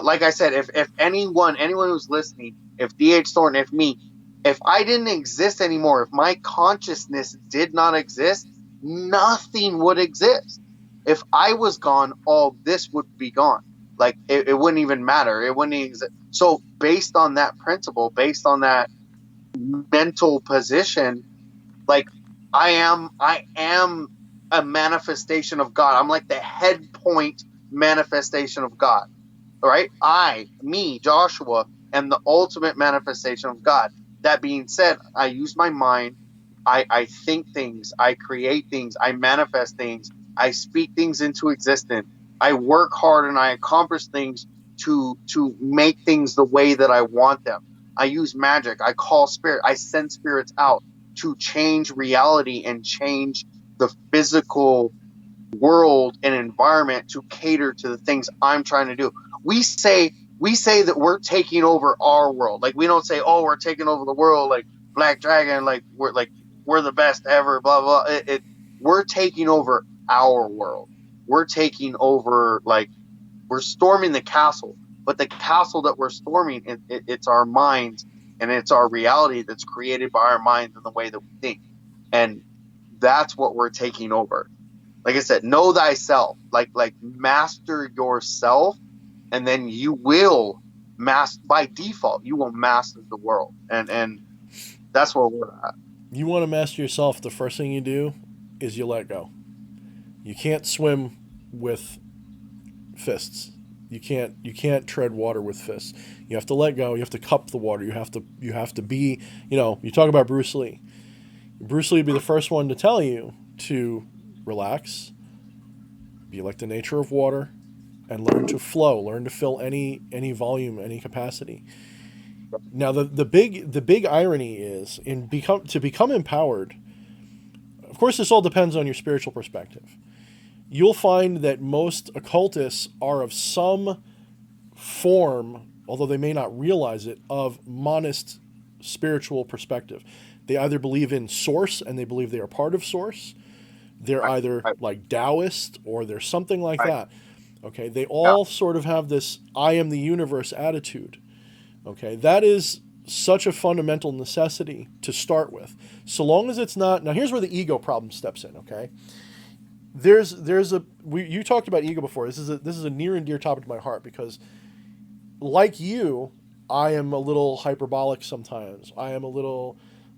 Like I said, if anyone who's listening, if DH Thornton, if me, if I didn't exist anymore, if my consciousness did not exist, nothing would exist. If I was gone, all this would be gone. Like it wouldn't even matter. It wouldn't exist. So based on that principle, based on that mental position, like I am a manifestation of God. I'm like the head point manifestation of God. All right. Me, Joshua, am the ultimate manifestation of God. That being said, I use my mind. I think things. I create things. I manifest things. I speak things into existence. I work hard and I accomplish things to make things the way that I want them. I use magic. I call spirit. I send spirits out to change reality and change the physical world and environment to cater to the things I'm trying to do. We say that we're taking over our world. Like we don't say, "Oh, we're taking over the world," like Black Dragon, like we're the best ever, blah blah. We're taking over our world. We're taking over, like we're storming the castle. but the castle that we're storming, it's our minds, and it's our reality that's created by our minds and the way that we think. And that's what we're taking over. Like I said, know thyself, like master yourself, and then you will master, by default, you will master the world. And that's where we're at. You want to master yourself, the first thing you do is you let go. You can't swim with fists. You can't tread water with fists. You have to let go. You have to cup the water. You have to be, you talk about Bruce Lee. Bruce Lee would be the first one to tell you to relax, be like the nature of water, and learn to flow, learn to fill any volume, any capacity. Now the big irony is to become empowered. Of course, this all depends on your spiritual perspective. You'll find that most occultists are of some form, although they may not realize it, of monist spiritual perspective. They either believe in source and they believe they are part of source. They're either like Taoist or they're something like that. Okay, they all sort of have this I am the universe attitude. Okay, that is such a fundamental necessity to start with. So long as it's not, now here's where the ego problem steps in, okay? You talked about ego before. This is a near and dear topic to my heart because like you, I am a little hyperbolic sometimes. I am a little,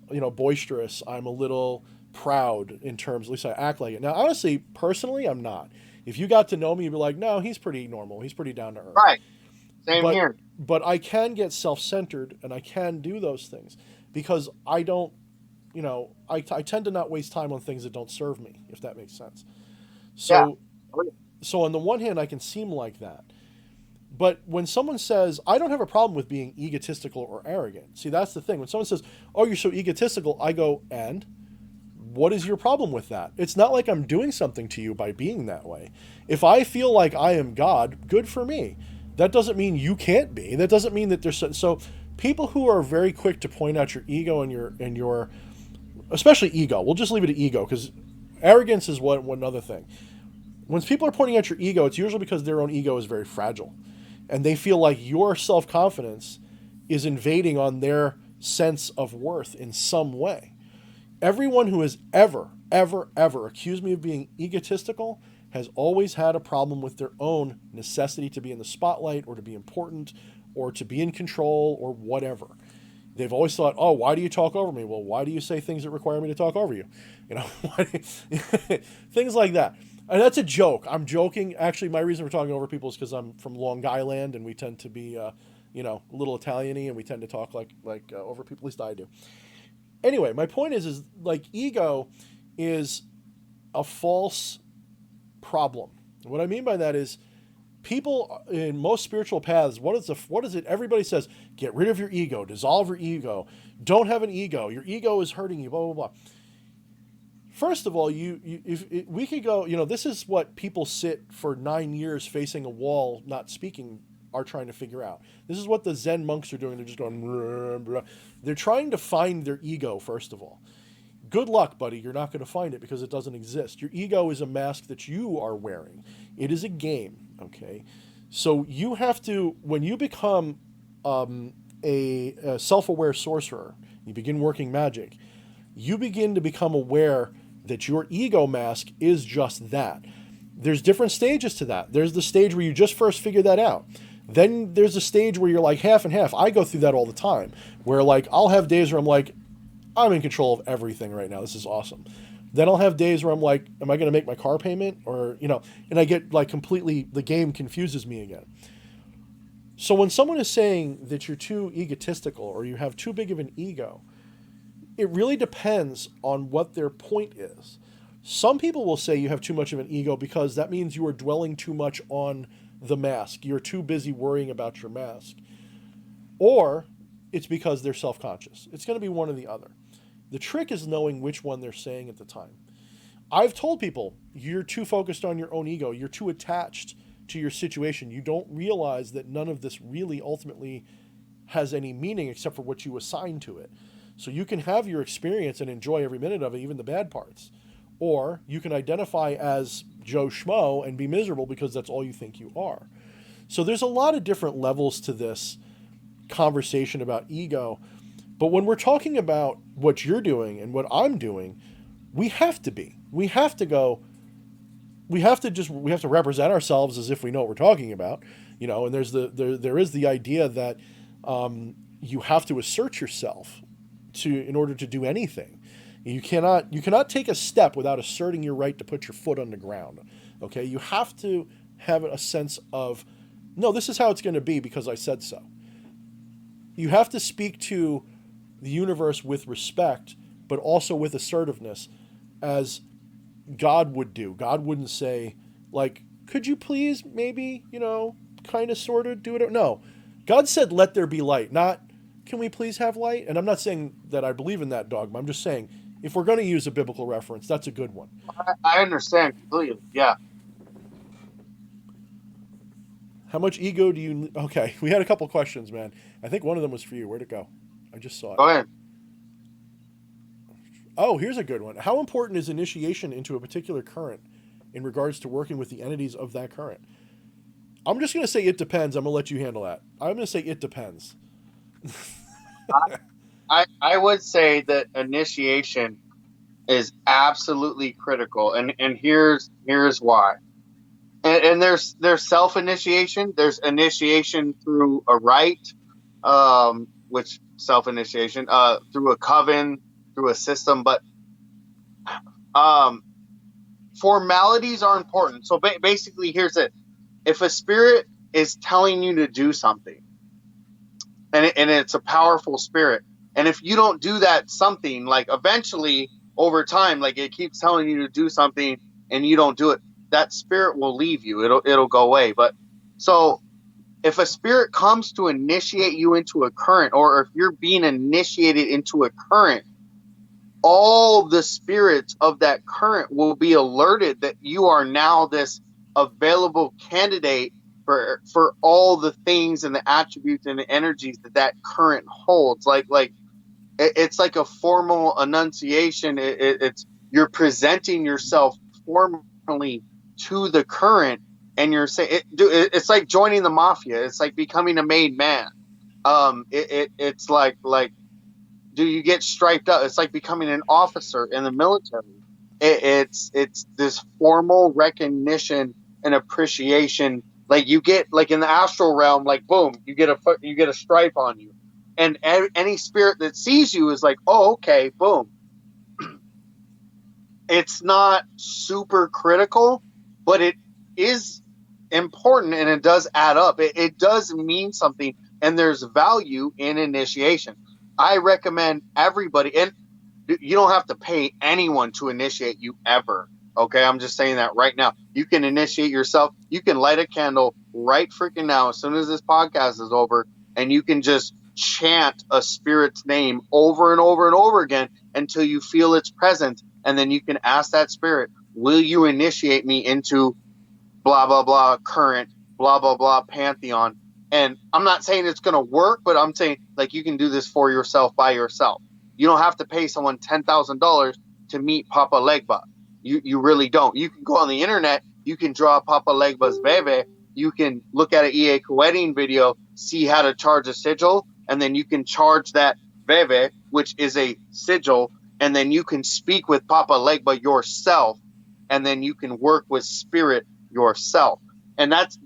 boisterous. I'm a little proud in terms, at least I act like it. Now, honestly, personally, I'm not. If you got to know me, you'd be like, no, he's pretty normal. He's pretty down to earth. Right. Same but, here. But I can get self-centered and I can do those things because I don't, I tend to not waste time on things that don't serve me, if that makes sense. So, so on the one hand, I can seem like that. But when someone says, I don't have a problem with being egotistical or arrogant. See, that's the thing. When someone says, oh, you're so egotistical, I go, and? What is your problem with that? It's not like I'm doing something to you by being that way. If I feel like I am God, good for me. That doesn't mean you can't be. That doesn't mean that there's so people who are very quick to point out your ego and your especially ego. We'll just leave it at ego because arrogance is one other thing. When people are pointing out your ego, it's usually because their own ego is very fragile. And they feel like your self-confidence is invading on their sense of worth in some way. Everyone who has ever accused me of being egotistical has always had a problem with their own necessity to be in the spotlight or to be important or to be in control or whatever. They've always thought, oh, why do you talk over me? Well, why do you say things that require me to talk over you? Things like that. And that's a joke. I'm joking. Actually, my reason for talking over people is because I'm from Long Island and we tend to be, a little Italian-y and we tend to talk like over people. At least I do. Anyway, my point is like ego is a false problem. What I mean by that is people in most spiritual paths, what is it? Everybody says, get rid of your ego, dissolve your ego, don't have an ego. Your ego is hurting you, blah, blah, blah. First of all, if we could go, this is what people sit for 9 years facing a wall, not speaking, are trying to figure out. This is what the Zen monks are doing. They're just going, blah, blah. They're trying to find their ego, first of all. Good luck, buddy. You're not going to find it because it doesn't exist. Your ego is a mask that you are wearing. It is a game, okay? So you have to, when you become a self-aware sorcerer, you begin working magic, you begin to become aware that your ego mask is just that. There's different stages to that. There's the stage where you just first figure that out. Then there's a stage where you're like half and half. I go through that all the time, where like I'll have days where I'm like, I'm in control of everything right now. This is awesome. Then I'll have days where I'm like, am I going to make my car payment? Or, and I get like completely, the game confuses me again. So when someone is saying that you're too egotistical or you have too big of an ego, it really depends on what their point is. Some people will say you have too much of an ego because that means you are dwelling too much on the mask. You're too busy worrying about your mask. Or it's because they're self-conscious. It's going to be one or the other. The trick is knowing which one they're saying at the time. I've told people, you're too focused on your own ego. You're too attached to your situation. You don't realize that none of this really ultimately has any meaning except for what you assign to it. So you can have your experience and enjoy every minute of it, even the bad parts. Or you can identify as Joe Schmo and be miserable because that's all you think you are. So there's a lot of different levels to this conversation about ego. But when we're talking about what you're doing and what I'm doing, we have to be. We have to go. We have to represent ourselves as if we know what we're talking about, And there is the idea that you have to assert yourself in order to do anything. You cannot take a step without asserting your right to put your foot on the ground. Okay, you have to have a sense of, no, this is how it's going to be because I said so. You have to speak to the universe with respect, but also with assertiveness, as God would do. God wouldn't say, like, could you please maybe, kind of, sort of do it? No. God said, let there be light, not, can we please have light? And I'm not saying that I believe in that dogma. I'm just saying, if we're going to use a biblical reference, that's a good one. I understand completely. Yeah. How much ego do you... Okay, we had a couple questions, man. I think one of them was for you. Where'd it go? I just saw it. Go ahead. Oh, here's a good one. How important is initiation into a particular current in regards to working with the entities of that current? I'm just going to say it depends. I'm going to let you handle that. I'm going to say it depends. I would say that initiation is absolutely critical, and here's why. And there's self initiation. There's initiation through a rite, which self initiation, through a coven, through a system, but formalities are important. So basically, here's it: if a spirit is telling you to do something, and it's a powerful spirit, and if you don't do that something, like eventually over time, like it keeps telling you to do something and you don't do it, that spirit will leave you. It'll go away. But so if a spirit comes to initiate you into a current, or if you're being initiated into a current, all the spirits of that current will be alerted that you are now this available candidate for all the things and the attributes and the energies that current holds. Like it's like a formal enunciation. It's you're presenting yourself formally to the current, and you're saying it's like joining the mafia. It's like becoming a made man. It's like do you get striped up? It's like becoming an officer in the military. It's this formal recognition and appreciation. Like you get, like in the astral realm, like boom, you get a stripe on you, and any spirit that sees you is like, oh, okay, boom. It's not super critical, but it is important, and it does add up. It does mean something, and there's value in initiation. I recommend everybody, and you don't have to pay anyone to initiate you ever. Okay, I'm just saying that right now. You can initiate yourself. You can light a candle right freaking now as soon as this podcast is over, and you can just chant a spirit's name over and over and over again until you feel its presence, and then you can ask that spirit, will you initiate me into blah, blah, blah, current, blah, blah, blah, pantheon. And I'm not saying it's going to work, but I'm saying, like, you can do this for yourself by yourself. You don't have to pay someone $10,000 to meet Papa Legba. You really don't. You can go on the internet. You can draw Papa Legba's bebe. You can look at an EA wedding video, see how to charge a sigil, and then you can charge that bebe, which is a sigil, and then you can speak with Papa Legba yourself, and then you can work with spirit yourself. And that's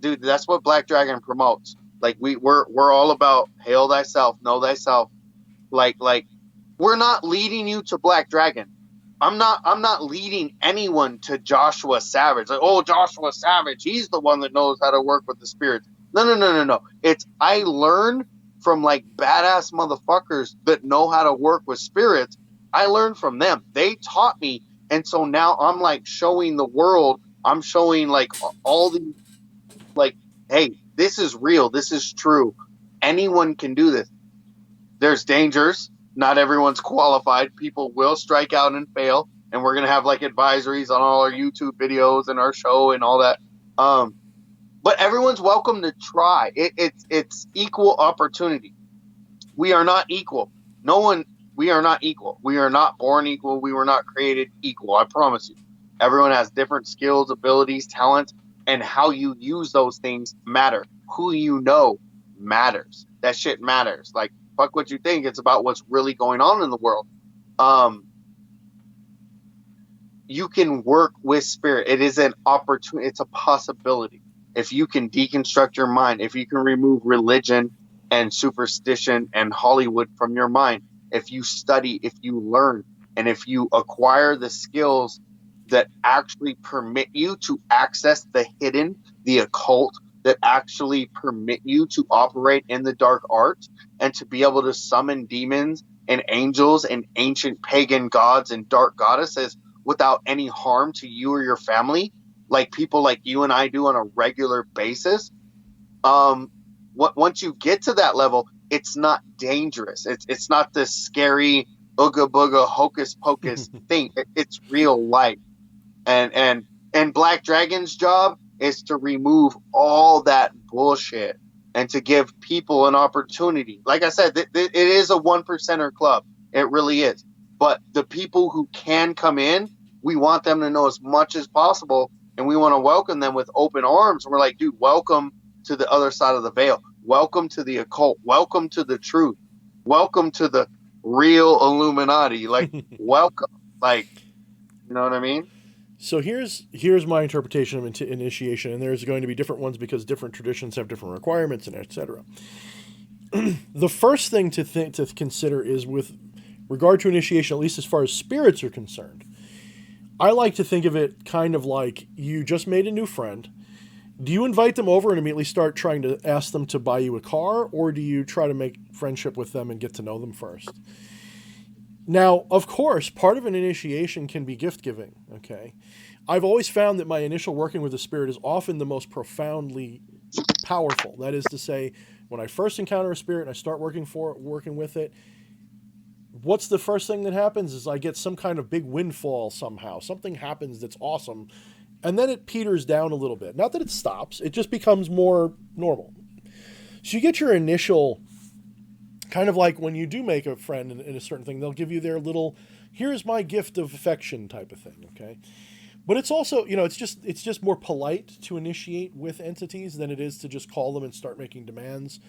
what Black Dragon promotes. Like we're all about hail thyself, know thyself. Like we're not leading you to Black Dragon. I'm not leading anyone to Joshua Savage. Like, oh, Joshua Savage, he's the one that knows how to work with the spirits. No. It's I learned from like badass motherfuckers that know how to work with spirits. I learned from them. They taught me, and so now I'm like showing the world. I'm showing like all the like, hey, this is real. This is true. Anyone can do this. There's dangers. Not everyone's qualified. People will strike out and fail. And we're going to have like advisories on all our YouTube videos and our show and all that. But everyone's welcome to try. It's equal opportunity. We are not equal. We are not equal. We are not born equal. We were not created equal. I promise you. Everyone has different skills, abilities, talents, And how you use those things matter. Who you know matters. That shit matters. Like, fuck what you think. It's about what's really going on in the world. Um, you can work with spirit. It is an opportunity. It's a possibility. If you can deconstruct your mind, if you can remove religion and superstition and Hollywood from your mind, if you study, if you learn, and if you acquire the skills that actually permit you to access the hidden, the occult, that actually permit you to operate in the dark arts and to be able to summon demons and angels and ancient pagan gods and dark goddesses without any harm to you or your family, like people like you and I do on a regular basis. Once you get to that level, it's not dangerous. It's not this scary ooga booga hocus pocus thing. It's real life. And Black Dragon's job is to remove all that bullshit and to give people an opportunity. Like I said, it is a 1%er club. It really is. But the people who can come in, we want them to know as much as possible, and we want to welcome them with open arms. We're like, dude, welcome to the other side of the veil. Welcome to the occult. Welcome to the truth. Welcome to the real Illuminati. Like, welcome. Like, you know what I mean? So here's my interpretation of initiation, and there's going to be different ones because different traditions have different requirements, and etc. The first thing to consider is with regard to initiation, at least as far as spirits are concerned. I like to think of it kind of like you just made a new friend. Do you invite them over and immediately start trying to ask them to buy you a car, or do you try to make friendship with them and get to know them first? Now, of course, part of an initiation can be gift giving, okay? I've always found that my initial working with the spirit is often the most profoundly powerful. That is to say, when I first encounter a spirit and I start working with it, what's the first thing that happens is I get some kind of big windfall somehow. Something happens that's awesome, and then it peters down a little bit. Not that it stops, it just becomes more normal. So you get your initial, kind of like when you do make a friend in a certain thing, they'll give you their little, here's my gift of affection type of thing, okay? But it's also, it's just more polite to initiate with entities than it is to just call them and start making demands.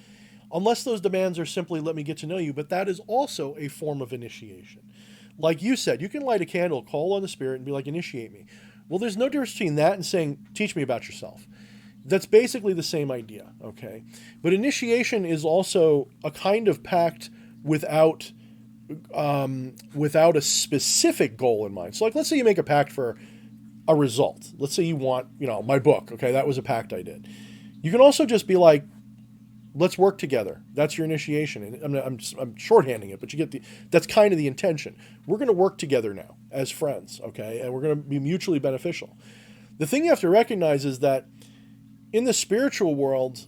Unless those demands are simply, let me get to know you, but that is also a form of initiation. Like you said, you can light a candle, call on the spirit, and be like, initiate me. Well, there's no difference between that and saying, teach me about yourself. That's basically the same idea, okay? But initiation is also a kind of pact without a specific goal in mind. So, like, let's say you make a pact for a result. Let's say you want, my book, okay? That was a pact I did. You can also just be like, let's work together. That's your initiation. And I'm shorthanding it, but that's kind of the intention. We're going to work together now as friends, okay? And we're going to be mutually beneficial. The thing you have to recognize is that in the spiritual world,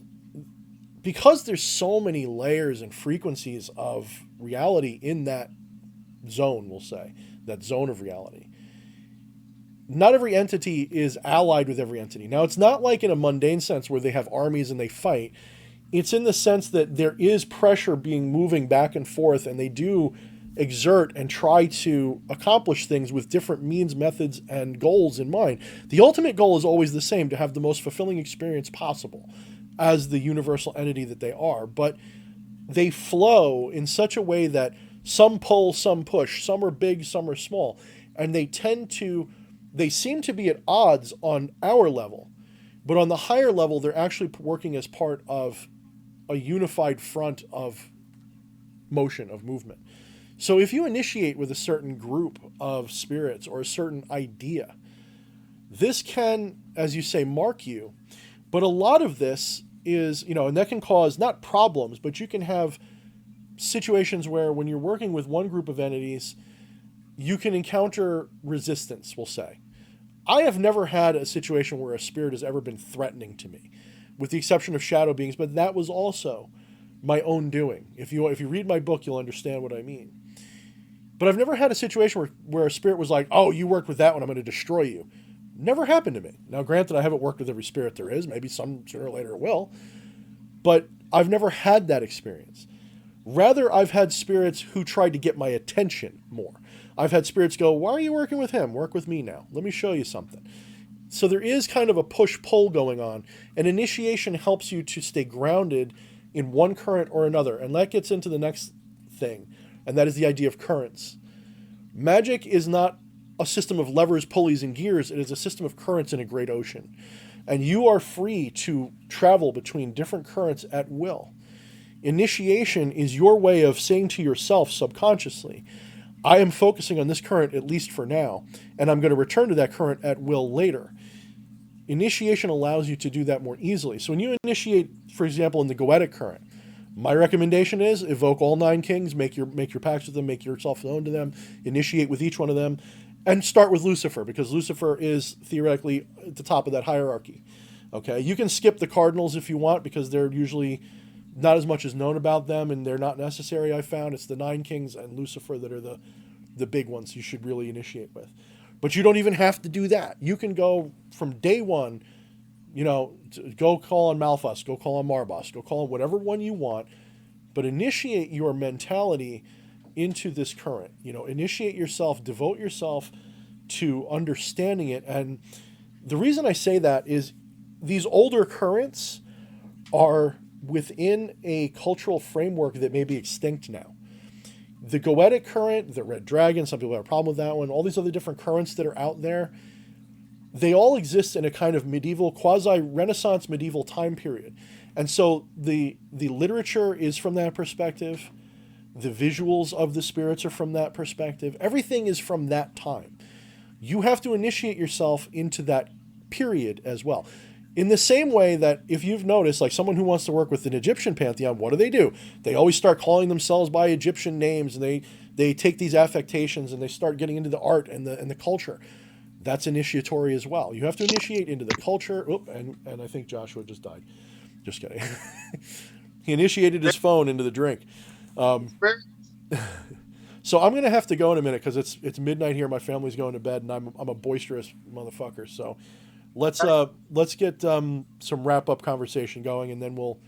because there's so many layers and frequencies of reality in that zone, we'll say, that zone of reality, not every entity is allied with every entity. Now, it's not like in a mundane sense where they have armies and they fight. It's in the sense that there is pressure moving back and forth, and they do exert and try to accomplish things with different means, methods, and goals in mind. The ultimate goal is always the same, to have the most fulfilling experience possible as the universal entity that they are. But they flow in such a way that some pull, some push, some are big, some are small. And they seem to be at odds on our level. But on the higher level, they're actually working as part of a unified front of motion, of movement. So if you initiate with a certain group of spirits or a certain idea, this can, as you say, mark you. But a lot of this is, and that can cause not problems, but you can have situations where when you're working with one group of entities, you can encounter resistance, we'll say. I have never had a situation where a spirit has ever been threatening to me, with the exception of shadow beings, but that was also my own doing. If you read my book, you'll understand what I mean. But I've never had a situation where a spirit was like, oh, you worked with that one, I'm going to destroy you. Never happened to me. Now, granted, I haven't worked with every spirit there is. Maybe some sooner or later it will. But I've never had that experience. Rather, I've had spirits who tried to get my attention more. I've had spirits go, why are you working with him? Work with me now. Let me show you something. So there is kind of a push-pull going on. And initiation helps you to stay grounded in one current or another. And that gets into the next thing, and that is the idea of currents. Magic is not a system of levers, pulleys, and gears. It is a system of currents in a great ocean. And you are free to travel between different currents at will. Initiation is your way of saying to yourself subconsciously, I am focusing on this current at least for now, and I'm going to return to that current at will later. Initiation allows you to do that more easily. So when you initiate, for example, in the Goetic current, my recommendation is evoke all 9 kings, make your pacts with them, make yourself known to them, initiate with each one of them, and start with Lucifer, because Lucifer is theoretically at the top of that hierarchy. Okay, you can skip the cardinals if you want, because they're usually not as much as known about them, and they're not necessary. I found it's the 9 kings and Lucifer that are the big ones you should really initiate with. But you don't even have to do that. You can go from day one, go call on Malphus, go call on Marbos, go call on whatever one you want, but initiate your mentality into this current. Initiate yourself, devote yourself to understanding it. And the reason I say that is these older currents are within a cultural framework that may be extinct now. The Goetic current, the Red Dragon, some people have a problem with that one, all these other different currents that are out there, they all exist in a kind of medieval, quasi-Renaissance medieval time period. And so the literature is from that perspective. The visuals of the spirits are from that perspective. Everything is from that time. You have to initiate yourself into that period as well. In the same way that if you've noticed, like someone who wants to work with an Egyptian pantheon, what do? They always start calling themselves by Egyptian names, and they take these affectations and they start getting into the art and the culture. That's initiatory as well. You have to initiate into the culture. And I think Joshua just died. Just kidding. He initiated his phone into the drink. So I'm going to have to go in a minute because it's midnight here. My family's going to bed, and I'm a boisterous motherfucker. So let's get some wrap up conversation going, and then we'll,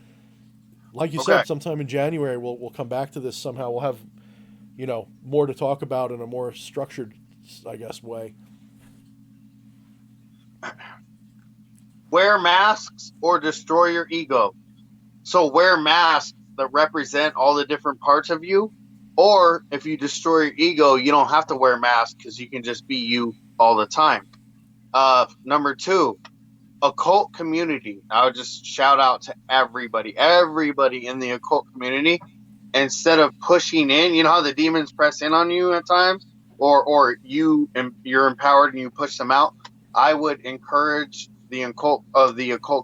like you said, sometime in January we'll come back to this somehow. We'll have more to talk about in a more structured, I guess, way. Wear masks or destroy your ego. So wear masks that represent all the different parts of you, or if you destroy your ego, you don't have to wear masks because you can just be you all the time. Number 2, occult community. I would just shout out to everybody in the occult community. Instead of pushing in, you know how the demons press in on you at times, or you're empowered and you push them out. I would encourage the occult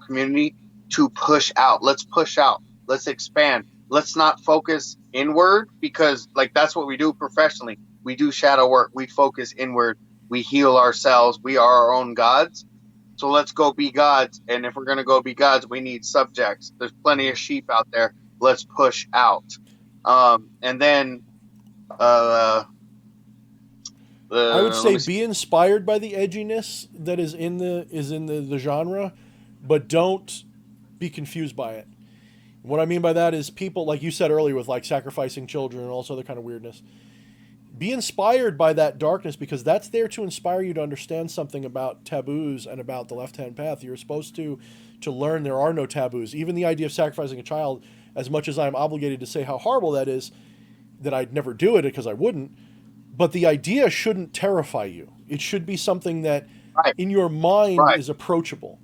community to push out. Let's push out. Let's expand. Let's not focus inward, because that's what we do professionally. We do shadow work. We focus inward. We heal ourselves. We are our own gods. So let's go be gods. And if we're going to go be gods, we need subjects. There's plenty of sheep out there. Let's push out. And then I would say be inspired by the edginess that is in the genre, but don't be confused by it. What I mean by that is people, like you said earlier, with sacrificing children and all this other kind of weirdness. Be inspired by that darkness, because that's there to inspire you to understand something about taboos and about the left-hand path. You're supposed to learn there are no taboos. Even the idea of sacrificing a child, as much as I'm obligated to say how horrible that is, that I'd never do it because I wouldn't, but the idea shouldn't terrify you. It should be something that in your mind is approachable.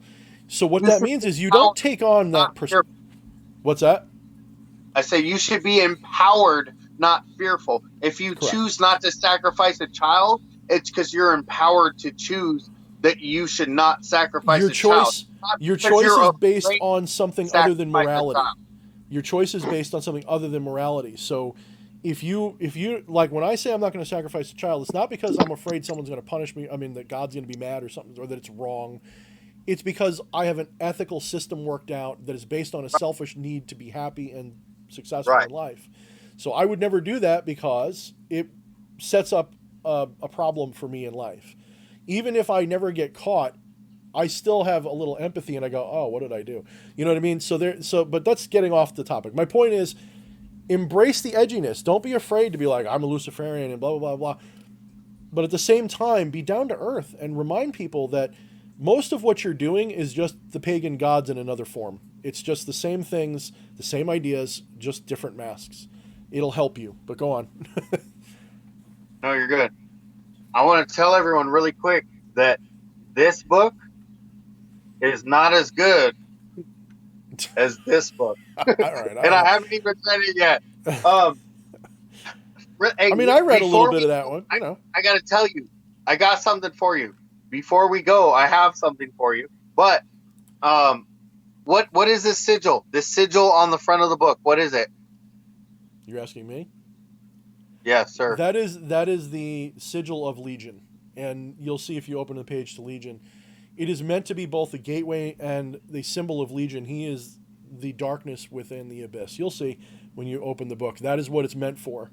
So what that means is you don't take on that person. What's that? I say you should be empowered, not fearful. If you choose not to sacrifice a child, it's because you're empowered to choose that you should not sacrifice a child. Your choice is based on something other than morality. Your choice is based on something other than morality. So if you like, when I say I'm not going to sacrifice a child, it's not because I'm afraid someone's going to punish me. I mean, that God's going to be mad or something, or that it's wrong. It's because I have an ethical system worked out that is based on a selfish need to be happy and successful in life. So I would never do that because it sets up a problem for me in life. Even if I never get caught, I still have a little empathy and I go, oh, what did I do? You know what I mean? But that's getting off the topic. My point is, embrace the edginess. Don't be afraid to be like, I'm a Luciferian and blah, blah, blah, blah. But at the same time, be down to earth and remind people that Most of what you're doing is just the pagan gods in another form. It's just the same things, the same ideas, just different masks. It'll help you, but go on. No, you're good. I want to tell everyone really quick that this book is not as good as this book, All right, and all I right. haven't even read it yet. Um, hey, I mean, I read a little before bit we of that go, one, you know. I got to tell you, I got something for you. Before we go, I have something for you. But um, what is this sigil? This sigil on the front of the book. What is it? You're asking me? Yes, sir. That is the sigil of Legion, and you'll see if you open the page to Legion, it is meant to be both the gateway and the symbol of Legion. He is the darkness within the abyss. You'll see when you open the book. That is what it's meant for.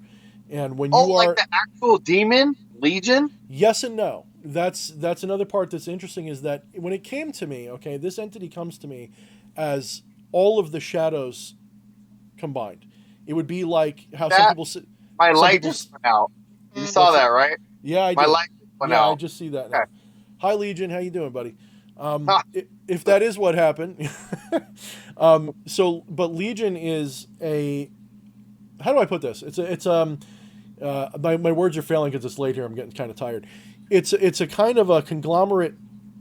And when Oh, you like are the actual demon Legion? yes and no. That's another part that's interesting is that when it came to me, okay, this entity comes to me as all of the shadows combined. It would be like how some That people my some light people just went out. You saw what's that, it? right? Yeah, I My did. light just went Yeah, I out. just see that Okay. now. Hi, Legion. How you doing, buddy? If that is what happened, but Legion is a. How do I put this? My words are failing because it's late here. I'm getting kind of tired. It's a kind of a conglomerate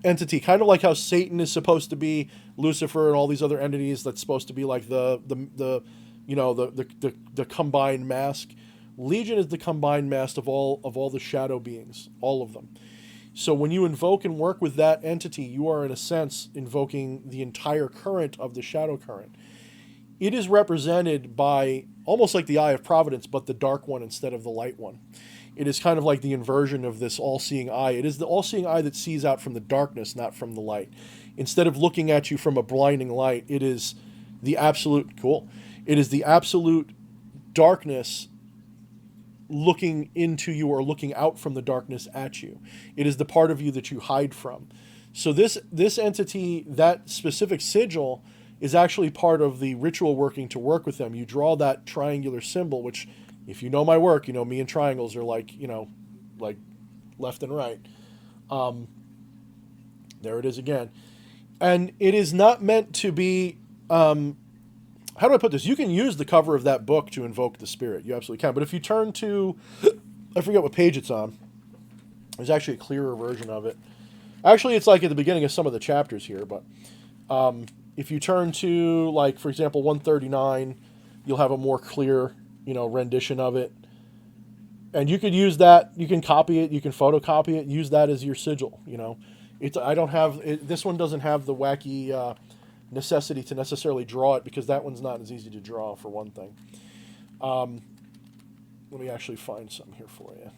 entity, kind of like how Satan is supposed to be, Lucifer and all these other entities. That's supposed to be like the combined mask. Legion is the combined mask of all the shadow beings, all of them. So when you invoke and work with that entity, you are in a sense invoking the entire current of the shadow current. It is represented by almost like the eye of providence, but the dark one instead of the light one. It is kind of like the inversion of this all-seeing eye. It is the all-seeing eye that sees out from the darkness, not from the light. Instead of looking at you from a blinding light, it is the absolute cool. It is the absolute darkness looking into you or looking out from the darkness at you. It is the part of you that you hide from. So this entity, that specific sigil, is actually part of the ritual working to work with them. You draw that triangular symbol, which, if you know my work, you know me and triangles are like like left and right. There it is again, and it is not meant to be. How do I put this? You can use the cover of that book to invoke the spirit. You absolutely can. But if you turn to, I forget what page it's on. There's actually a clearer version of it. Actually, it's like at the beginning of some of the chapters here. But if you turn to, like, for example, 139, you'll have a more clear, rendition of it. And you could use that. You can copy it. You can photocopy it. Use that as your sigil. It's. I don't have it, this one doesn't have the wacky necessity to necessarily draw it because that one's not as easy to draw for one thing. Let me actually find some here for you.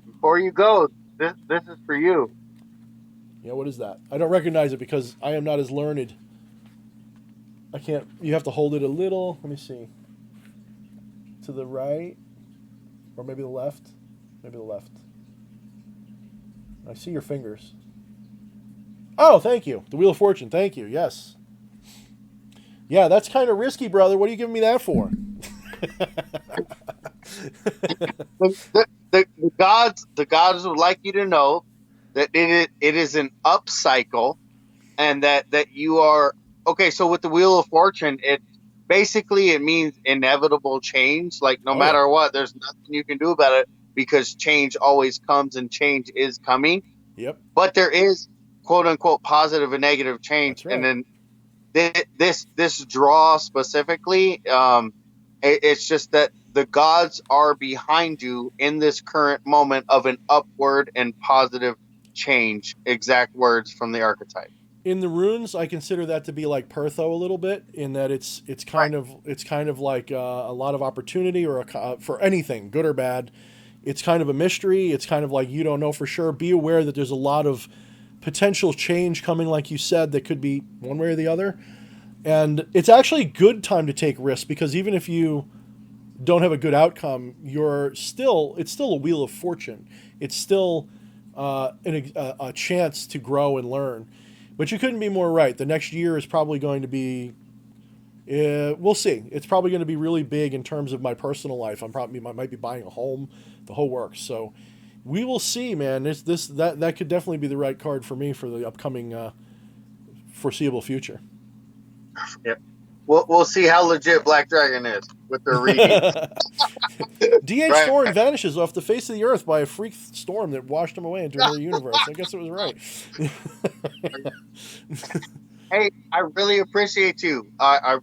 Before you go, this is for you. Yeah, what is that? I don't recognize it because I am not as learned. I can't. You have to hold it a little. Let me see. To the right, or maybe the left. Maybe the left. I see your fingers. Oh, thank you. The Wheel of Fortune. Thank you. Yes. Yeah, that's kind of risky, brother. What are you giving me that for? The gods would like you to know that it is an up cycle, and that you are okay. So with the Wheel of Fortune, it means inevitable change. Like no Oh yeah. matter what, there's nothing you can do about it because change always comes and change is coming. Yep. But there is quote unquote positive and negative change, That's and right. then this draw specifically, it's just that the gods are behind you in this current moment of an upward and positive change. Exact words from the archetype. In the runes, I consider that to be like Pertho a little bit, in that it's kind of like a lot of opportunity or for anything, good or bad. It's kind of a mystery. It's kind of like you don't know for sure. Be aware that there's a lot of potential change coming, like you said, that could be one way or the other. And it's actually a good time to take risks because even if you don't have a good outcome, it's still a wheel of fortune. It's still a chance to grow and learn. But you couldn't be more right. The next year is probably going to be We'll see. It's probably going to be really big in terms of my personal life. I might be buying a home, the whole works. So we will see, man. That could definitely be the right card for me for the upcoming foreseeable future. Yep. We'll see how legit Black Dragon is with their readings. D.H. Right. Thorne vanishes off the face of the earth by a freak storm that washed him away into another universe. I guess it was right. Hey, I really appreciate you. I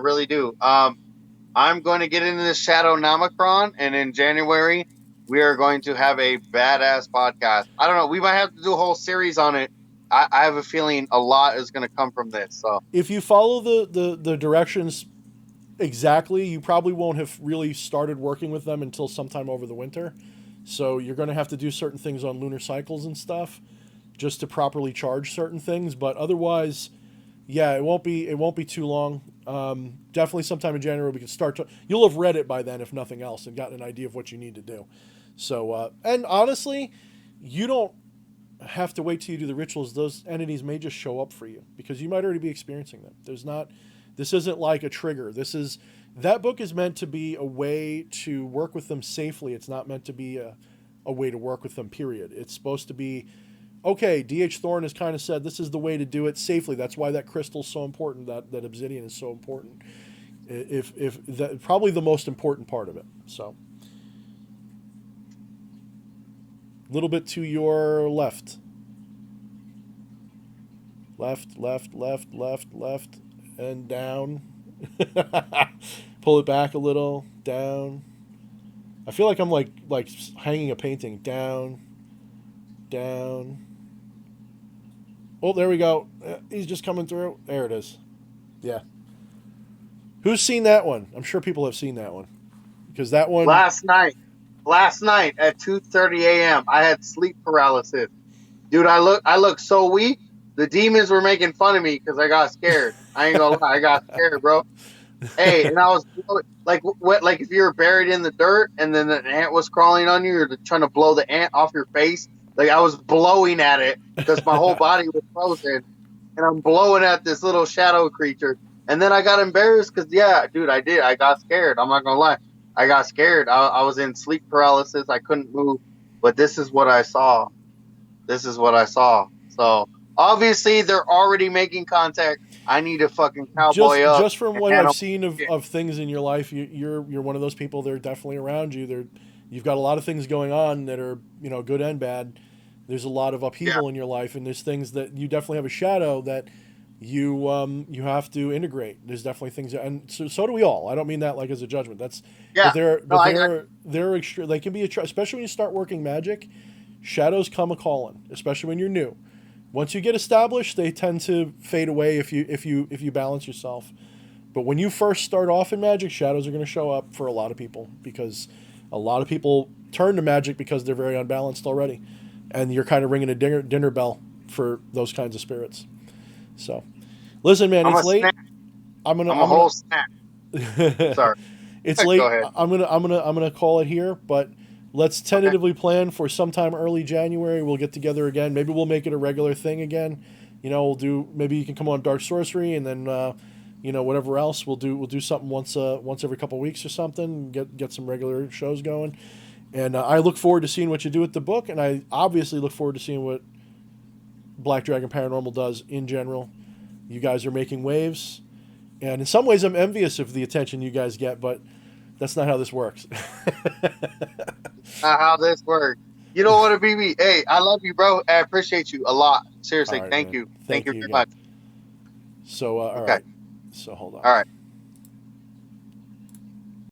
really do. I'm going to get into the Shadow Nomicron, and in January we are going to have a badass podcast. I don't know. We might have to do a whole series on it. I have a feeling a lot is going to come from this. So If you follow the directions exactly, you probably won't have really started working with them until sometime over the winter. So you're going to have to do certain things on lunar cycles and stuff just to properly charge certain things. But otherwise, yeah, it won't be too long. Definitely sometime in January we can start to. You'll have read it by then, if nothing else, and gotten an idea of what you need to do. So, and honestly, you don't have to wait till you do the rituals. Those entities may just show up for you because you might already be experiencing them. This isn't like a trigger. That book is meant to be a way to work with them safely. It's not meant to be a way to work with them, period. It's supposed to be, okay, D.H. Thorne has kind of said this is the way to do it safely. That's why that crystal's so important, that obsidian is so important. If that, probably the most important part of it. So, a little bit to your left. Left, and down. Pull it back a little, down. I feel like I'm like hanging a painting. Down. Oh, there we go. He's just coming through. There it is. Yeah. Who's seen that one? I'm sure people have seen that one. Because that one... last night at 2:30 a.m. I had sleep paralysis. Dude, I look so weak. The demons were making fun of me because I got scared. I ain't gonna lie, I got scared, bro. Hey, and I was like if you were buried in the dirt and then an ant was crawling on you, you're trying to blow the ant off your face. Like I was blowing at it because my whole body was frozen, and I'm blowing at this little shadow creature. And then I got embarrassed because, yeah, dude, I did. I got scared. I'm not gonna lie, I got scared. I was in sleep paralysis. I couldn't move. But this is what I saw. So obviously they're already making contact. I need to fucking cowboy up. Just from what I've seen of things in your life, you're one of those people. They're definitely around you. You've got a lot of things going on that are good and bad. There's a lot of upheaval in your life, and there's things that you definitely have a shadow that you have to integrate. There's definitely things, and so do we all. I don't mean that like as a judgment. That's they're extreme. They can be especially when you start working magic. Shadows come a calling, especially when you're new. Once you get established, they tend to fade away if you balance yourself. But when you first start off in magic, shadows are going to show up for a lot of people because a lot of people turn to magic because they're very unbalanced already, and you're kind of ringing a dinner bell for those kinds of spirits. So, listen, man, it's late. I'm a whole snap. Sorry, it's late. I'm gonna call it here, but let's tentatively plan for sometime early January. We'll get together again. Maybe we'll make it a regular thing again. We'll do. Maybe you can come on Dark Sorcery, and then whatever else we'll do something once every couple of weeks or something. Get some regular shows going. And I look forward to seeing what you do with the book, and I obviously look forward to seeing what Black Dragon Paranormal does in general. You guys are making waves, and in some ways I'm envious of the attention you guys get, but that's not how this works. Not how this works. You don't want to be me. Hey, I love you, bro. I appreciate you a lot. Seriously, right, thank man. you. Thank you very again. much. So, all okay. right. So hold on. All right.